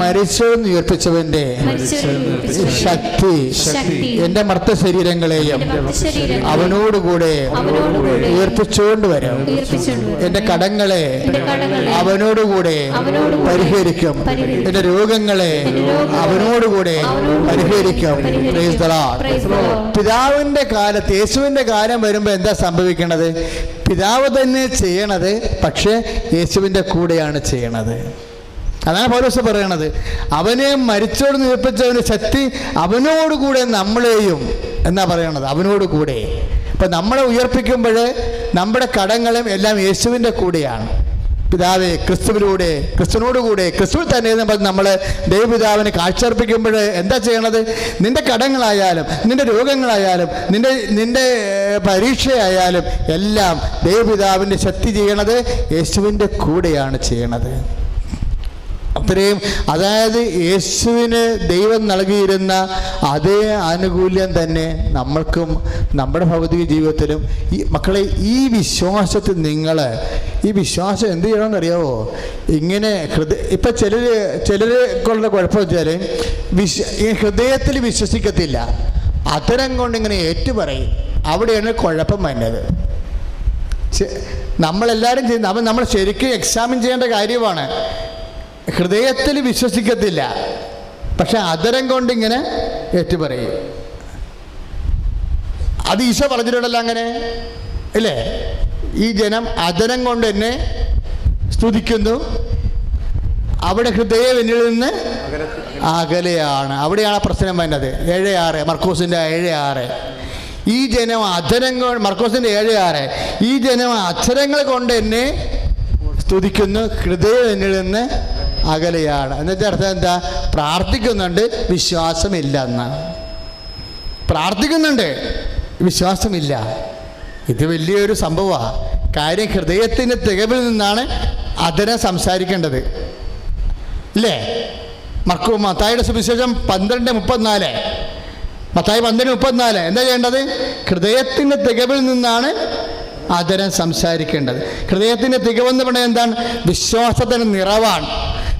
മരിച്ചവരെന്ന് ഉയർപ്പിച്ചവന്റെ ശക്തി എന്റെ മർത്ത ശരീരങ്ങളെയും അവനോടുകൂടെ ഉയർപ്പിച്ചുകൊണ്ട് വരും. എന്റെ കടങ്ങളെ അവനോടുകൂടെ പരിഹരിക്കും. എന്റെ രോഗങ്ങളെ അവനോടുകൂടെ പരിഹരിക്കും. പിതാവിന്റെ കാലത്ത്, യേശുവിന്റെ കാലം വരുമ്പോൾ എന്താ സംഭവിക്കണത്? പിതാവ് തന്നെ ചെയ്യണത്, പക്ഷേ യേശുവിന്റെ കൂടെയാണ് ചെയ്യണത്. അതാണ് പൗലോസ് പറയണത്. അവനെ മരിച്ചോട് ഉയർപ്പിച്ചവന് ശക്തി അവനോടുകൂടെ നമ്മളെയും എന്നാ പറയണത്. അവനോടുകൂടെ. അപ്പം നമ്മളെ ഉയർപ്പിക്കുമ്പോൾ നമ്മുടെ കടങ്ങളും എല്ലാം യേശുവിൻ്റെ കൂടെയാണ്. പിതാവേ, ക്രിസ്തുവിനോടുകൂടെ ക്രിസ്തുവിൽ തന്നെ നമ്മൾ ദൈവപിതാവിനെ കാഴ്ചയർപ്പിക്കുമ്പോൾ എന്താ ചെയ്യണത്? നിന്റെ കടങ്ങളായാലും നിന്റെ രോഗങ്ങളായാലും നിന്റെ പരീക്ഷയായാലും എല്ലാം ദൈവപിതാവിൻ്റെ ശക്തി ചെയ്യണത് യേശുവിൻ്റെ കൂടെയാണ് ചെയ്യണത്. അത്രയും, അതായത് യേശുവിന് ദൈവം നൽകിയിരുന്ന അതേ ആനുകൂല്യം തന്നെ നമ്മൾക്കും നമ്മുടെ ഭൗതിക ജീവിതത്തിലും. ഈ മക്കളെ, ഈ വിശ്വാസത്തിൽ ഈ വിശ്വാസം എന്ത് ചെയ്യണമെന്നറിയാവോ? ഇങ്ങനെ ഇപ്പം ചിലർക്കുള്ള കുഴപ്പം വെച്ചാൽ ഈ ഹൃദയത്തിൽ വിശ്വസിക്കത്തില്ല, അത്തരം കൊണ്ട് ഇങ്ങനെ ഏറ്റുപറയും. അവിടെയാണ് കുഴപ്പം വരുന്നത്. നമ്മളെല്ലാവരും ചെയ്യുന്ന, അപ്പം നമ്മൾ ശരിക്കും എക്സാമിൻ ചെയ്യേണ്ട കാര്യമാണ്. ഹൃദയത്തിൽ വിശ്വസിക്കത്തില്ല, പക്ഷെ അതരം കൊണ്ടിങ്ങനെ ഏറ്റുപറയും. അത് ഈശോ പറഞ്ഞിട്ടുണ്ടല്ലോ അങ്ങനെ, ഇല്ലേ? ഈ ജനം അതരം കൊണ്ട് എന്നെ സ്തുതിക്കുന്നു, അവിടെ ഹൃദയം എന്നിൽ നിന്ന് അകലെയാണ്. അവിടെയാണ് പ്രശ്നം വരുന്നത്. 7:6 മർക്കോസിൻ്റെ 7:6. ഈ ജനം അധരങ്ങൾ, മർക്കോസിൻ്റെ 7:6, ഈ ജനം അക്ഷരങ്ങൾ കൊണ്ട് എന്നെ സ്തുതിക്കുന്നു, ഹൃദയം എന്നിൽ നിന്ന് അകലെയാണ്. എന്നുവെച്ചാൽ അർത്ഥം എന്താ? പ്രാർത്ഥിക്കുന്നുണ്ട്, വിശ്വാസമില്ല എന്ന്. പ്രാർത്ഥിക്കുന്നുണ്ട്, വിശ്വാസമില്ല. ഇത് വലിയൊരു സംഭവമാണ്. കാര്യം ഹൃദയത്തിൻ്റെ തികവിൽ നിന്നാണ് അതിനെ സംസാരിക്കേണ്ടത്, ഇല്ലേ? മത്തായിയുടെ സുവിശേഷം 12:34, മത്തായി 12:34 എന്താ ചെയ്യേണ്ടത്? ഹൃദയത്തിൻ്റെ തികവിൽ നിന്നാണ് അതിനെ സംസാരിക്കേണ്ടത്. ഹൃദയത്തിൻ്റെ തികവെന്ന് പറഞ്ഞാൽ എന്താണ്? വിശ്വാസത്തിൻ്റെ നിറവാണ്.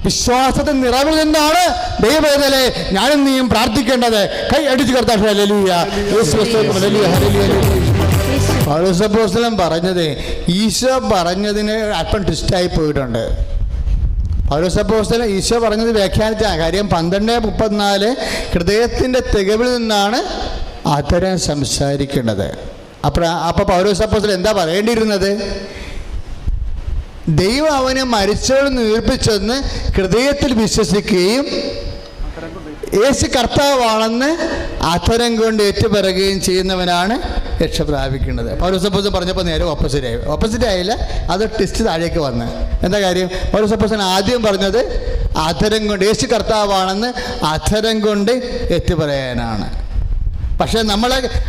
വിശ്വാസത്തിൻ്റെ നിറവിൽ നിന്നാണ് ദൈവവേദനയെ ഞാനും നീയും പ്രാർത്ഥിക്കേണ്ടത്. കൈ അടിച്ചു കർത്താവ് പൗലോസപ്പോസ്തലൻ പറഞ്ഞത് ഈശോ പറഞ്ഞതിന് അല്പം ട്വിസ്റ്റായി പോയിട്ടുണ്ട്. പൗലോസപ്പോസ്തലൻ ഈശോ പറഞ്ഞത് വ്യാഖ്യാനിച്ച കാര്യം 12:34 ഹൃദയത്തിൻ്റെ തികവിൽ നിന്നാണ് അത്തരം സംസാരിക്കേണ്ടത്. അപ്പോൾ പൗലോസപ്പോസ്തലൻ എന്താ പറയേണ്ടിയിരുന്നത്? ദൈവം അവനെ മരിച്ചവരിൽ നിന്ന് ഉയർപ്പിച്ചെന്ന് ഹൃദയത്തിൽ വിശ്വസിക്കുകയും യേശു കർത്താവാണെന്ന് അധരം കൊണ്ട് ഏറ്റുപറയുകയും ചെയ്യുന്നവനാണ് രക്ഷ പ്രാപിക്കുന്നത്. പൗലോസപ്പോസ്തലൻ പറഞ്ഞപ്പോൾ നേരെ ഓപ്പോസിറ്റ് ആയില്ല, അത് ടെസ്റ്റ് താഴേക്ക് വന്ന്. എന്താ കാര്യം? പൗലോസപ്പോസ്തലൻ ആദ്യം പറഞ്ഞത് അധരം കൊണ്ട് യേശു കർത്താവാണെന്ന് അധരം കൊണ്ട് ഏറ്റുപറയാനാണ്. പക്ഷേ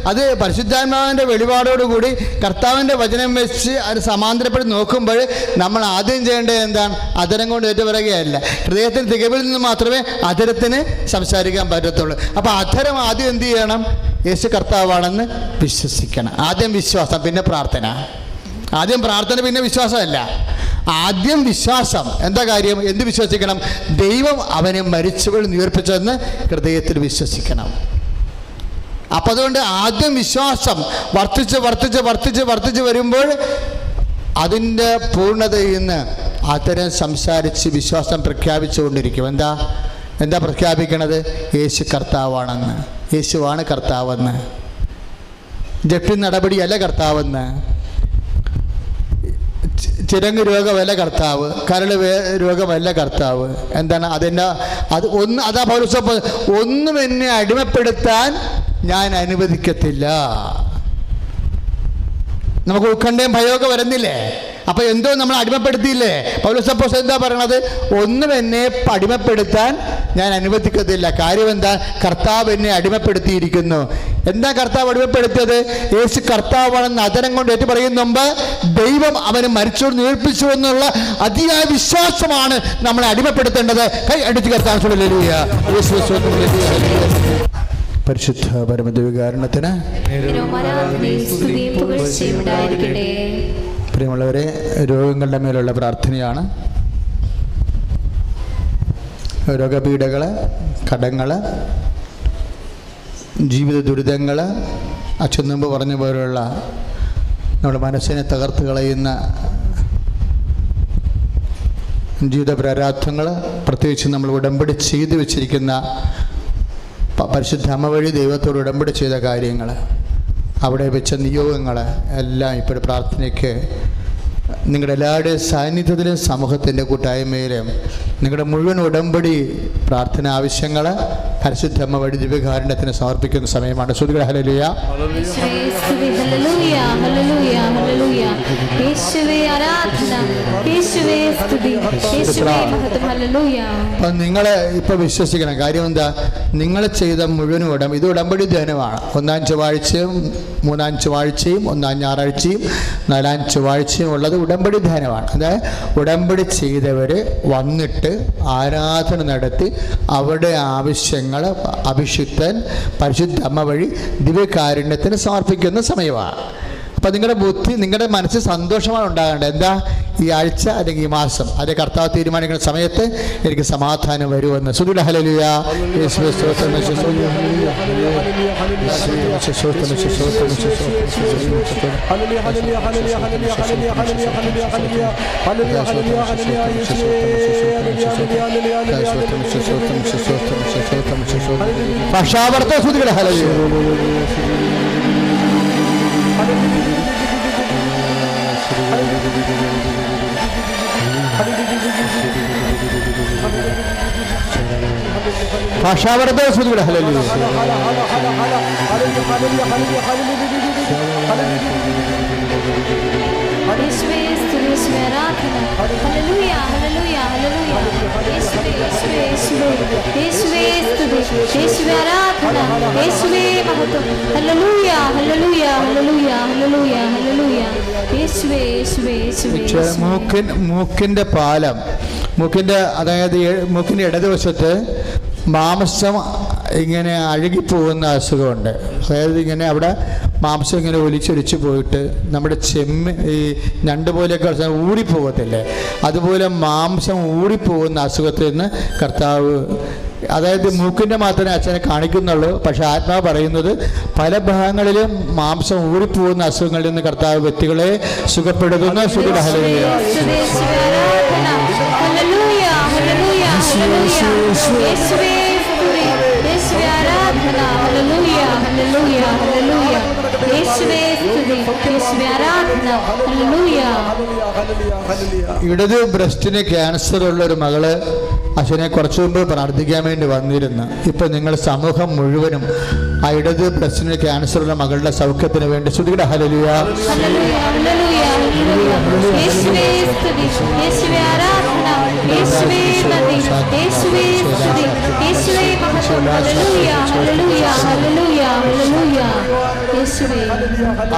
അത് പരിശുദ്ധാത്മാവിൻ്റെ വെളിപാടോടുകൂടി കർത്താവിൻ്റെ വചനം വെച്ച് അത് സമാന്തരപ്പെട്ട് നോക്കുമ്പോൾ നമ്മൾ ആദ്യം ചെയ്യേണ്ടത് എന്താണ്? അധരം കൊണ്ട് ഏറ്റുപറയുകയല്ല. ഹൃദയത്തിന് തികവിൽ നിന്ന് മാത്രമേ അധരത്തിന് സംസാരിക്കാൻ പറ്റത്തുള്ളൂ. അപ്പോൾ അധരം ആദ്യം എന്ത് ചെയ്യണം? യേശു കർത്താവാണെന്ന് വിശ്വസിക്കണം. ആദ്യം വിശ്വാസം, പിന്നെ പ്രാർത്ഥന. ആദ്യം പ്രാർത്ഥന, പിന്നെ വിശ്വാസമല്ല. ആദ്യം വിശ്വാസം. എന്താ കാര്യം? എന്ത് വിശ്വസിക്കണം? ദൈവം അവനെ മരിച്ചവരിൽ നിന്ന് ഉയർപ്പിച്ചെന്ന് ഹൃദയത്തിൽ വിശ്വസിക്കണം. അപ്പം അതുകൊണ്ട് ആദ്യം വിശ്വാസം വർദ്ധിച്ച് വരുമ്പോൾ അതിൻ്റെ പൂർണ്ണതയിൽ നിന്ന് അത്തരം സംസാരിച്ച് വിശ്വാസം പ്രഖ്യാപിച്ചുകൊണ്ടിരിക്കും. എന്താ പ്രഖ്യാപിക്കണത്? യേശു കർത്താവാണെന്ന്, യേശുവാണ് കർത്താവെന്ന്, ജപ്തി നടപടിയല്ല കർത്താവെന്ന്, ചിരങ്ങ് രോഗമല്ല കർത്താവ്, കരള് രോഗമല്ല കർത്താവ്. എന്താണ് അതാ പൗലോസ് ഒന്നും എന്നെ അടിമപ്പെടുത്താൻ ഞാൻ അനുവദിക്കത്തില്ല. നമുക്ക് ഉത്കണ്ഠയും ഭയമൊക്കെ വരുന്നില്ലേ? അപ്പോൾ എന്തോ നമ്മൾ അടിമപ്പെടുത്തിയില്ലേ? പൗലോസ് അപ്പോസ്തലൻ എന്താ പറയണത്? ഒന്നും എന്നെ അടിമപ്പെടുത്താൻ ഞാൻ അനുവദിക്കത്തില്ല. കാര്യം എന്താ? കർത്താവ് എന്നെ അടിമപ്പെടുത്തിയിരിക്കുന്നു. എന്താ കർത്താവ് അടിമപ്പെടുത്തിയത്? യേശു കർത്താവാണെന്ന് അധരം കൊണ്ട് ഏറ്റു പറയുന്ന മുമ്പ് ദൈവം അവന് മരിച്ചോട് ഉയർപ്പിച്ചു എന്നുള്ള അതിയായ വിശ്വാസമാണ് നമ്മളെ അടിമപ്പെടുത്തേണ്ടത്. കൈ അടിച്ച് കർത്താവ് പരിശുദ്ധ പരമദിവ്യകാരുണ്യത്തിന് പ്രിയമുള്ളവരെ, രോഗങ്ങളുടെ മേലുള്ള പ്രാർത്ഥനയാണ്. രോഗപീഠകൾ, കടങ്ങൾ, ജീവിത ദുരിതങ്ങൾ, അച്ഛൻ മുമ്പ് പറഞ്ഞ പോലുള്ള നമ്മുടെ മനസ്സിനെ തകർത്ത് കളയുന്ന ജീവിത പ്രാരാബ്ധങ്ങൾ, പ്രത്യേകിച്ച് നമ്മൾ ഉടമ്പടി ചെയ്തു വെച്ചിരിക്കുന്ന പരിശുദ്ധ അമ്മ വഴി ദൈവത്തോട് ഉടമ്പടി ചെയ്ത കാര്യങ്ങൾ, അവിടെ വെച്ച നിയോഗങ്ങൾ എല്ലാം ഇപ്പോൾ പ്രാർത്ഥനയ്ക്ക് നിങ്ങളുടെ എല്ലാവരുടെയും സാന്നിധ്യത്തിലും സമൂഹത്തിൻ്റെ കൂട്ടായ്മയിലും നിങ്ങളുടെ മുഴുവൻ ഉടമ്പടി പ്രാർത്ഥന ആവശ്യങ്ങൾ പരിശുദ്ധ അമ്മ വഴി ദിവ്യകാരുണ്യത്തിന് സമർപ്പിക്കുന്ന സമയമാണ്. ശ്രുതികൾ ഹല്ലേലൂയ. യേശുവേ ആരാധന, യേശുവേ യേശുവേ സ്തുതി, യേശുവേ മഹത്വം. ഹല്ലേലൂയ. അപ്പം നിങ്ങൾ ഇപ്പം വിശ്വസിക്കണം. കാര്യം എന്താ? നിങ്ങൾ ചെയ്ത മുഴുവനും ഇത് ഉടമ്പടി ധ്യാനമാണ്. 1-ാം ചൊവ്വാഴ്ചയും 3-ാം ചൊവ്വാഴ്ചയും 1-ാം ഞായറാഴ്ചയും 4-ാം ചൊവ്വാഴ്ചയും ഉള്ളത് ഉടമ്പടി ധ്യാനമാണ്. അതായത് ഉടമ്പടി ചെയ്തവർ വന്നിട്ട് ആരാധന നടത്തി അവരുടെ ആവശ്യങ്ങൾ അഭിഷിക്തൻ പരിശുദ്ധ അമ്മ വഴി ദിവ്യകാരുണ്യത്തിന് സമർപ്പിക്കുന്ന സമയമാണ്. അപ്പം നിങ്ങളുടെ ബുദ്ധി, നിങ്ങളുടെ മനസ്സിൽ സന്തോഷമാണ് ഉണ്ടാകേണ്ടത്. എന്താ? ഈ ആഴ്ച അല്ലെങ്കിൽ ഈ മാസം അത് കർത്താവ് തീരുമാനിക്കുന്ന സമയത്ത് എനിക്ക് സമാധാനം വരുമെന്ന്. സുധുല ഹല്ലേലൂയ. യേശുവേ സ്തോത്രം. ഭാഷാവർത്ത സുധുല ഹല്ലേലൂയ. ഭാഷാവർദ്ധ സ്തുതിയുടെ ഹല്ലേലൂയ. യേശുവേ സ്തുതി, യേശുവേ ആരാധന. ഹല്ലേലൂയ, ഹല്ലേലൂയ, ഹല്ലേലൂയ. യേശുവേ, യേശുവേ, യേശുവേ, യേശുവേ സ്തുതി, യേശുവേ ആരാധന, യേശുവേ മഹത്വം. ഹല്ലേലൂയ, ഹല്ലേലൂയ, ഹല്ലേലൂയ, ഹല്ലേലൂയ, ഹല്ലേലൂയ. യേശുവേ, യേശുവേ, യേശുവേ. മൂക്കിന്റെ പാലം, അതായത് മൂക്കിന്റെ ഇടതുവശത്ത് മാംസം ഇങ്ങനെ അഴുകിപ്പോകുന്ന അസുഖമുണ്ട്. അതായത് ഇങ്ങനെ അവിടെ മാംസം ഇങ്ങനെ ഒലിച്ചൊലിച്ച് പോയിട്ട് നമ്മുടെ ഈ ഞണ്ട് പോലെയൊക്കെ ഊറിപ്പോകത്തില്ലേ, അതുപോലെ മാംസം ഊറിപ്പോകുന്ന അസുഖത്തിൽ നിന്ന് കർത്താവ്, അതായത് മൂക്കിൻ്റെ മാത്രമേ അച്ഛനെ കാണിക്കുന്നുള്ളൂ. പക്ഷെ ആത്മാവ് പറയുന്നത് പല ഭാഗങ്ങളിലും മാംസം ഊറിപ്പോകുന്ന അസുഖങ്ങളിൽ നിന്ന് കർത്താവ് വ്യക്തികളെ സുഖപ്പെടുത്തുന്ന സുഖ ഹല്ലേലൂയ. ഇടത് ബ്രസ്റ്റിന് ക്യാൻസർ ഉള്ള ഒരു മകള് അച്ഛനെ കുറച്ചു മുമ്പ് പ്രാർത്ഥിക്കാൻ വേണ്ടി വന്നിരുന്നു. ഇപ്പൊ നിങ്ങൾ സമൂഹം മുഴുവനും ആ ഇടത് ബ്രസ്റ്റിന് ക്യാൻസർ ഉള്ള മകളുടെ സൗഖ്യത്തിന് വേണ്ടി സ്തുതിയുടെ ഹല്ലേലൂയ.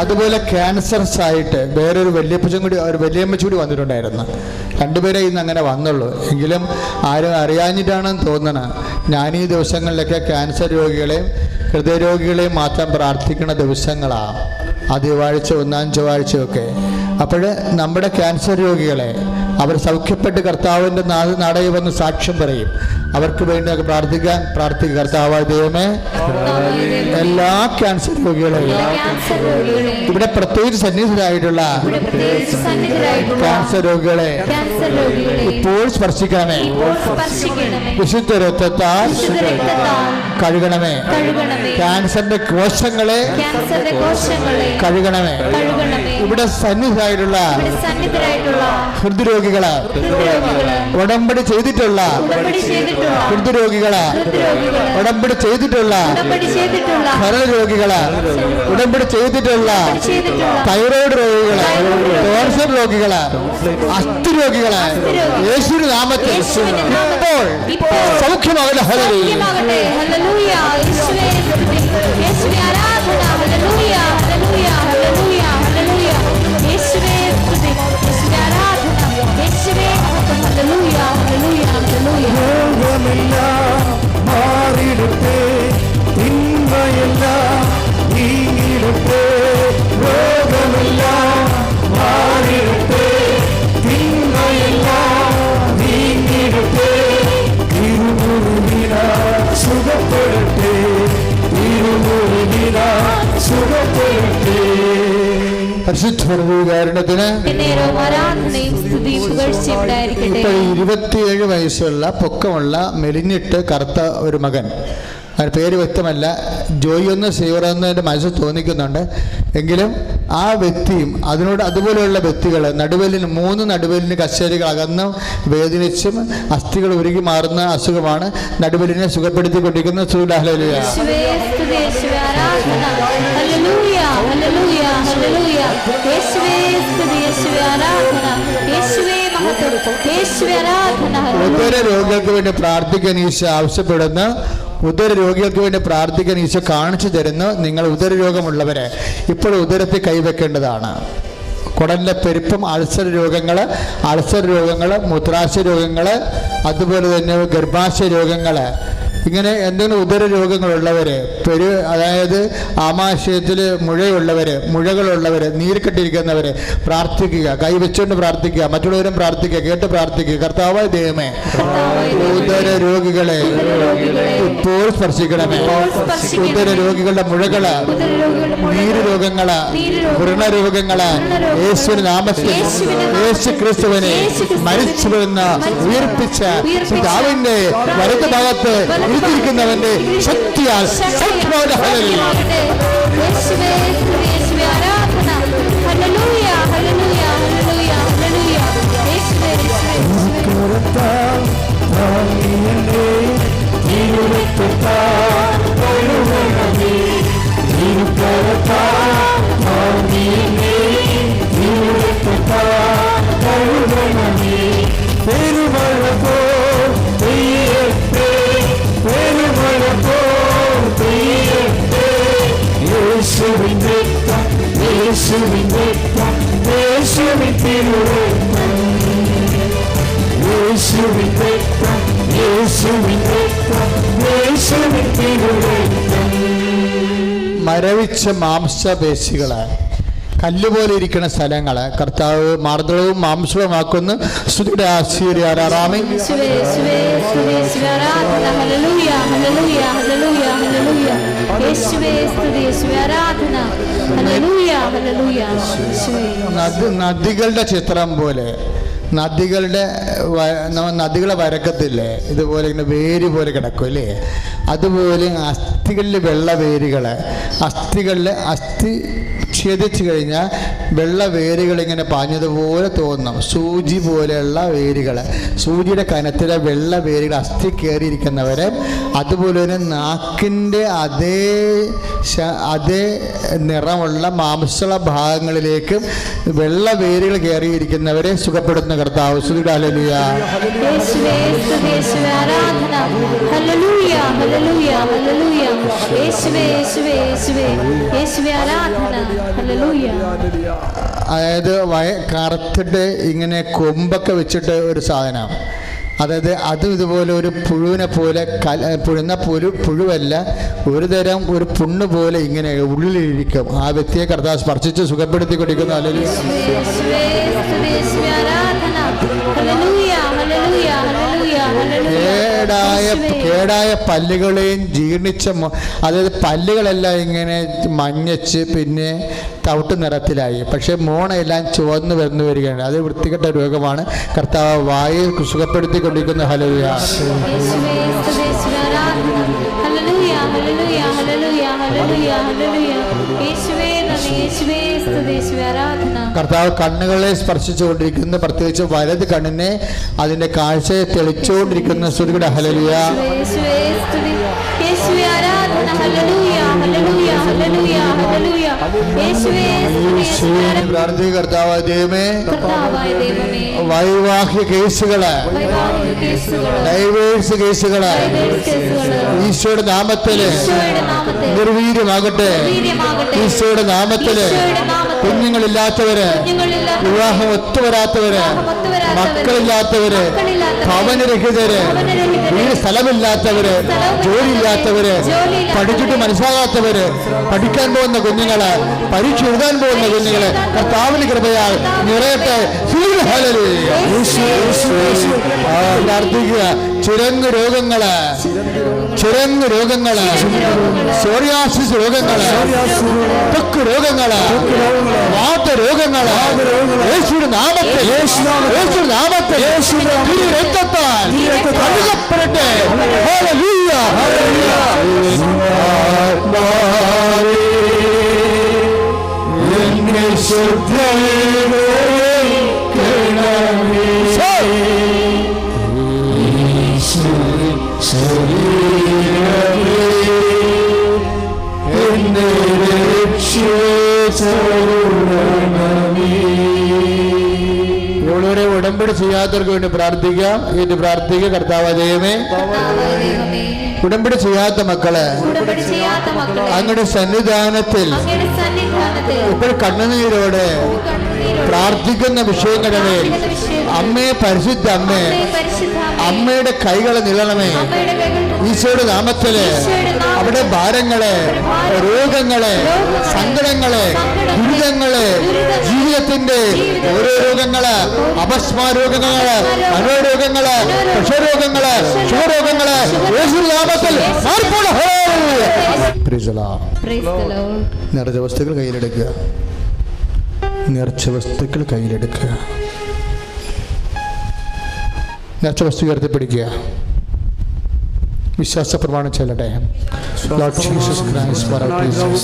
അതുപോലെ ക്യാൻസർസ് ആയിട്ട് വേറൊരു വല്യമ്മച്ചി കൂടി വന്നിട്ടുണ്ടായിരുന്നു. രണ്ടുപേരെ ഇന്ന് അങ്ങനെ വന്നുള്ളൂ. എങ്കിലും ആരും അറിയാഞ്ഞിട്ടാണെന്ന് തോന്നണം. ഞാൻ ഈ ദിവസങ്ങളിലൊക്കെ ക്യാൻസർ രോഗികളെയും ഹൃദയരോഗികളെയും മാത്രം പ്രാർത്ഥിക്കുന്ന ദിവസങ്ങളാണ്. ആദ്യവാഴ്ച 1-ാം ചൊവ്വാഴ്ചയൊക്കെ. അപ്പോൾ നമ്മുടെ ക്യാൻസർ രോഗികളെ അവർ സൗഖ്യപ്പെട്ട് കർത്താവിൻ്റെ നാടകം വന്ന് സാക്ഷ്യം പറയും. അവർക്ക് വേണ്ടി പ്രാർത്ഥിക്കുക. കർത്താവായ ദൈവമേ, എല്ലാ ക്യാൻസർ രോഗികളെയും ഇവിടെ പ്രത്യേകിച്ച് സന്നിഹിതരായിട്ടുള്ള ക്യാൻസർ രോഗികളെ ഇപ്പോൾ സ്പർശിക്കണമേ. വിശുദ്ധ രക്തത്താൽ കഴുകണമേ. ക്യാൻസറിന്റെ കോശങ്ങളെ കഴുകണമേ. ഇവിടെ സന്നിഹിതരായിട്ടുള്ള ഹൃദ്രോഗികള്, ഉടമ്പടി ചെയ്തിട്ടുള്ള ഹൃദ്രോഗികള്, ഉടമ്പടി ചെയ്തിട്ടുള്ള കരൾ രോഗികള്, ഉടമ്പടി ചെയ്തിട്ടുള്ള തൈറോയ്ഡ് രോഗികള്, ക്യാൻസർ രോഗികള്, അസ്ഥി രോഗികള്, യേശുവിന്റെ നാമത്തിൽ ഇപ്പോൾ സൗഖ്യമാകട്ടെ. ഹല്ലേലൂയ. രോഗമെല്ലാം മാറിയിടട്ടെ, തിന്മയെല്ലാം നീങ്ങിയിടട്ടെ. രോഗമെല്ലാം മാറിയിടട്ടെ, തിന്മയെല്ലാം നീങ്ങിയിടട്ടെ. തിരുമുറിവിനാൽ സുഖപ്പെടട്ടെ, തിരുമുറിവിനാൽ സുഖപ്പെടട്ടെ. പരിശുദ്ധകാരണത്തിന് ഇപ്പോൾ 27 വയസ്സുള്ള പൊക്കമുള്ള മെലിഞ്ഞിട്ട് കറുത്ത ഒരു മകൻ, അതിന് പേര് വ്യക്തമല്ല, ജോയി ഒന്ന് സീവറെന്ന് മനസ്സിൽ തോന്നിക്കുന്നുണ്ട്. എങ്കിലും ആ വ്യക്തിയും അതുപോലെയുള്ള വ്യക്തികൾ നടുവലിന് 3 നടുവലിന് കശേരികൾ അകന്നും വേദനിച്ചും അസ്ഥികൾ ഉരുകി മാറുന്ന അസുഖമാണ്. നടുവലിനെ സുഖപ്പെടുത്തിക്കൊണ്ടിരിക്കുന്ന ഹല്ലേലൂയ. യേശുവേ ആരാധന. ഉദര രോഗികൾക്ക് വേണ്ടി പ്രാർത്ഥിക്കാൻ ഈശോ ആവശ്യപ്പെടുന്ന, ഉദര രോഗികൾക്ക് വേണ്ടി പ്രാർത്ഥിക്കാൻ ഈശോ കാണിച്ചു തരുന്നു. നിങ്ങൾ ഉദര രോഗമുള്ളവരെ ഇപ്പോൾ ഉദരത്തിൽ കൈവെക്കേണ്ടതാണ്. കുടലിലെ പെരുപ്പം, അൾസർ രോഗങ്ങൾ, മൂത്രാശയ രോഗങ്ങൾ, അതുപോലെ തന്നെ ഗർഭാശയ രോഗങ്ങൾ, ഇങ്ങനെ എന്തെങ്കിലും ഉദര രോഗങ്ങളുള്ളവർ, അതായത് ആമാശയത്തിൽ മുഴകളുള്ളവർ, നീർക്കെട്ടിരിക്കുന്നവർ പ്രാർത്ഥിക്കുക. കൈവച്ചുകൊണ്ട് പ്രാർത്ഥിക്കുക, മറ്റുള്ളവരും പ്രാർത്ഥിക്കുക, കേട്ട് പ്രാർത്ഥിക്കുക. കർത്താവായ ദൈവമേ, ഉദര രോഗികളെ ഇപ്പോൾ സ്പർശിക്കണമേ. ഉദര രോഗികളുടെ മുഴകള്, നീര് രോഗങ്ങള്, വ്രണരോഗങ്ങള് യേശുവിന്റെ നാമത്തിൽ, യേശു ക്രിസ്തുവിനെ മരിച്ചുവെന്ന് ഉയർപ്പിച്ച പിതാവിന്റെ വലതു ഭാഗത്ത് ഇരിക്കുന്നവന്റെ ശക്തിയാൽ മരവിച്ച മാംസപേശികള്, കല്ലുപോലെ ഇരിക്കുന്ന സ്ഥലങ്ങള് കർത്താവ് മാർദ്ദവവും മാംസവുമാക്കുന്നു. സ്തുതിയുടെ ആശീർവാദം. നദികളുടെ ചിത്രം പോലെ, നദികളെ വരക്കത്തില്ലേ, ഇതുപോലെ ഇങ്ങനെ വേര് പോലെ കിടക്കും അല്ലേ, അതുപോലെ അസ്ഥികളിൽ വെള്ള വേരുകൾ, അസ്ഥി ഛേദിച്ചു കഴിഞ്ഞാൽ വെള്ള വേരുകൾ ഇങ്ങനെ പാഞ്ഞതുപോലെ തോന്നും. സൂചി പോലെയുള്ള വേരുകൾ, സൂചിയുടെ കനത്തിലെ വെള്ള വേരുകൾ അസ്ഥി കയറിയിരിക്കുന്നവരെ, അതുപോലെ തന്നെ നാക്കിൻ്റെ അതേ നിറമുള്ള മാംസള ഭാഗങ്ങളിലേക്ക് വെള്ള വേരുകൾ കയറിയിരിക്കുന്നവരെ സുഖപ്പെടുത്തുന്ന കർത്താവ്. സ്തുതിയുടെ ഹല്ലേലൂയ. അതായത് കറുത്തിട്ട് ഇങ്ങനെ കൊമ്പൊക്കെ വെച്ചിട്ട് ഒരു സാധനം, അതായത് അതും ഇതുപോലെ ഒരു പുഴുവിനെ പോലെ, പുഴുവല്ല, ഒരു തരം ഒരു പുണ്ണ് പോലെ ഇങ്ങനെ ഉള്ളിലിരിക്കും. ആ വ്യക്തിയെ കർത്താവ് സ്പർശിച്ച് സുഖപ്പെടുത്തി കൊടുക്കുന്നു. അല്ലെങ്കിൽ കേടായ പല്ലുകളെയും ജീർണിച്ച, അതായത് പല്ലുകളെല്ലാം ഇങ്ങനെ മഞ്ഞച്ച് പിന്നെ തവിട്ട് നിറത്തിലായി, പക്ഷെ മോണയെല്ലാം ചുവന്ന് വരികയാണ്. അത് വൃത്തികെട്ട രോഗമാണ്. കർത്താവ് വായെ സുഖപ്പെടുത്തിക്കൊണ്ടിരിക്കുന്ന. ഹല്ലേലൂയ. കർത്താവ് കണ്ണുകളെ സ്പർശിച്ചുകൊണ്ടിരിക്കുന്ന, പ്രത്യേകിച്ച് വലത് കണ്ണിനെ, അതിന്റെ കാഴ്ചയെ തെളിച്ചുകൊണ്ടിരിക്കുന്ന. സ്തുതിയുടെ ഹല്ലേലൂയ. കർത്താവായ ദൈവമേ, വൈവാഹിക കേസുകള്, ഡൈവേഴ്സ് കേസുകള് ഈശോയുടെ നാമത്തില് നിർവീര്യമാകട്ടെ. ഈശോയുടെ നാമത്തില് കുഞ്ഞുങ്ങളില്ലാത്തവര്, വിവാഹം ഒത്തുവരാത്തവര്, മക്കളില്ലാത്തവര്, ഭവനരഹിതര്, വീട് സ്ഥലമില്ലാത്തവര്, ജോലിയില്ലാത്തവര്, പഠിച്ചിട്ട് മനസ്സിലാകാത്തവര്, പഠിക്കാൻ പോകുന്ന കുഞ്ഞുങ്ങള്, പരീക്ഷ എഴുതാൻ പോകുന്ന കുഞ്ഞുങ്ങള് കർത്താവിന്റെ കൃപയാൽ നിറയട്ടെ. പ്രാർത്ഥിക്കുക. ചുരങ്ങ് രോഗങ്ങള്, സോറിയാസിസ് രോഗങ്ങള്, ത്വക്ക് രോഗങ്ങള്, വാതരോഗങ്ങള് യേശുവിന്റെ നാമത്തിൽ, യേശുവിന്റെ നാമത്തിൽ രക്തത്താൽ കഴുകപ്പെടട്ടെ. ഹല്ലേലൂയ. പ്രിയമുള്ളവരെ, ഉടമ്പടി ചെയ്യാത്തവർക്ക് വേണ്ടി പ്രാർത്ഥിക്കാം. ഇത് പ്രാർത്ഥിക്കുക. കർത്താവ് ദൈവമേ, ഉടമ്പടി ചെയ്യാത്ത മക്കള് അങ്ങയുടെ സന്നിധാനത്തിൽ ഇപ്പോൾ കണ്ണുനീരോടെ പ്രാർത്ഥിക്കുന്ന വിഷയങ്ങളെ അമ്മേ, പരിശുദ്ധ അമ്മേ, അമ്മയുടെ കൈകളെ നിലണമേ. ഈശോയുടെ നാമത്തില് അവിടെ ഭാരങ്ങളെ, രോഗങ്ങളെ, സങ്കടങ്ങളെ, ദുരിതങ്ങളെ, ജീവിതത്തിന്റെ ഓരോ രോഗങ്ങള്, അപസ്മാര രോഗങ്ങള്, മനോരോഗങ്ങള്, പ്രഷരോഗങ്ങള്, ക്ഷയരോഗങ്ങള് യേശുവിന്റെ നാമത്തിൽ നിറച്ച വസ്തുക്കൾ കയ്യിലെടുക്കുക. നിറച്ച വസ്തുക്കൾ കയ്യിലെടുക്കുക. നിറച്ച വസ്തു ഉയർത്തിപ്പിടിക്കുക. വിശ്വാസ പ്രമാണം ചെല്ലട്ടെ. Lord Jesus Christ, for our Jesus.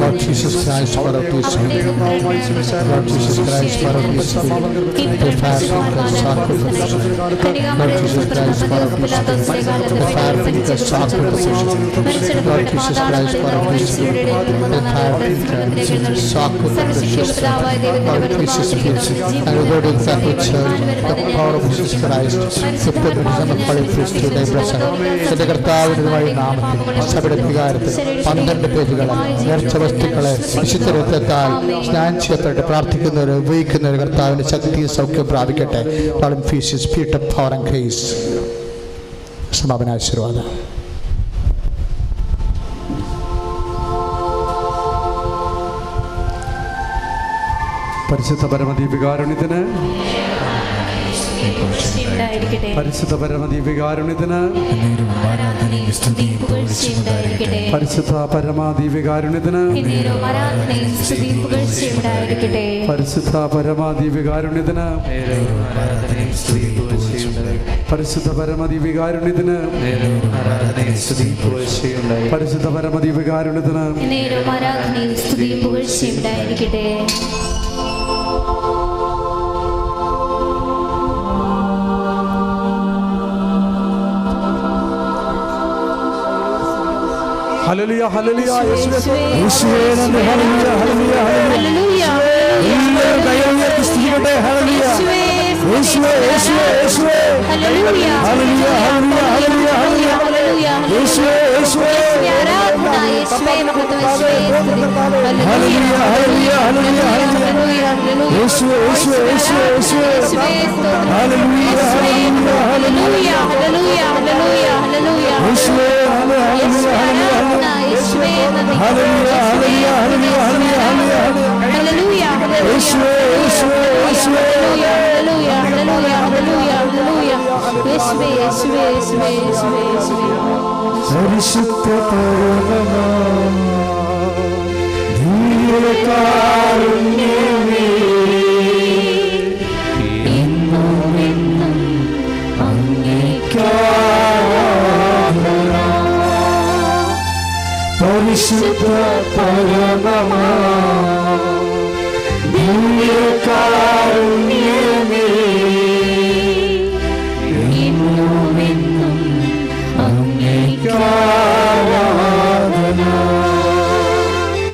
Lord Jesus Christ, for our Jesus. Lord Jesus Christ, for our Jesus. The fire from the sacrifice. Lord Jesus Christ, for our Jesus. The fire from the sacrifice. Lord Jesus Christ, for our Jesus. The fire from the sacrifice. Lord Jesus Christ, and we go to the Catholic Church, the power of Jesus Christ, the baptism of Holy എന്റെ കർത്താവിനുമായി നാമത്തിൽ സഭയുടെ വികാരത്തിൽ 12 പേജുകൾ നേർച്ച വസ്തുക്കളെ വിശുദ്ധ രക്തത്താൽ സ്നാനം ചെയ്യപ്പെട്ട് പ്രാർത്ഥിക്കുന്നവർ ഉപയോഗിക്കുന്നവർ കർത്താവിന്റെ ശക്തിയും സൗഖ്യം പ്രാപിക്കട്ടെ. സമാപന ആശീർവാദം. പരിശുദ്ധ പരമദീപികാരുണ്യത്തിന്, പരിശുദ്ധ പരമദീപികാരുണ്യത്തിന്, പരിശുദ്ധ പരമാദീപികാരുണ്യത്തിന്, പരിശുദ്ധ പരമാദീപികാരുണ്യത്തിന്, പരിശുദ്ധ പരമദീപികാരുണ്യത്തിന്, പരിശുദ്ധ പരമദീപികാരുണ്യത്തിന്. ഹല്ലേലൂയ, ഹല്ലേലൂയ, യേശുവേ നന്ദി. ഹല്ലേലൂയ, ഹല്ലേലൂയ, ഹല്ലേലൂയ. എല്ലാവരും കൈകൾ ഉയർത്തി സ്തുതിക്കട്ടെ. ഹല്ലേലൂയ, യേശുവേ, യേശുവേ, യേശുവേ. ഹല്ലേലൂയ, ഹല്ലേലൂയ, ഹല്ലേലൂയ, ഹല്ലേലൂയ, ഹല്ലേലൂയ. യേശുവേ, യേശുവേ. ആരാധന യേശുവേ, മഹത്വം യേശുവേ. ഹല്ലേലൂയ, ഹല്ലേലൂയ, ഹല്ലേലൂയ, ഹല്ലേലൂയ. യേശുവേ, യേശുവേ, യേശുവേ, യേശുവേ. ഹല്ലേലൂയ, ഹല്ലേലൂയ, ഹല്ലേലൂയ, ഹല്ലേലൂയ, ഹല്ലേലൂയ, ഹല്ലേലൂയ. യേശുവേ, ഹല്ലേലൂയ, ഹല്ലേലൂയ, യേശുവേ. ഹല്ലേലൂയ, ഹല്ലേലൂയ, ഹല്ലേലൂയ, ഹല്ലേലൂയ, ഹല്ലേലൂയ. യേശുവേ, യേശുവേ, യേശുവേ. ഹല്ലേലൂയ, ഹല്ലേലൂയ, ഹല്ലേലൂയ, ഹല്ലേലൂയ. യേശുവേ, യേശുവേ, യേശുവേ, യേശുവേ, യേശുവേ. പരിശുദ്ധ പരമനാമം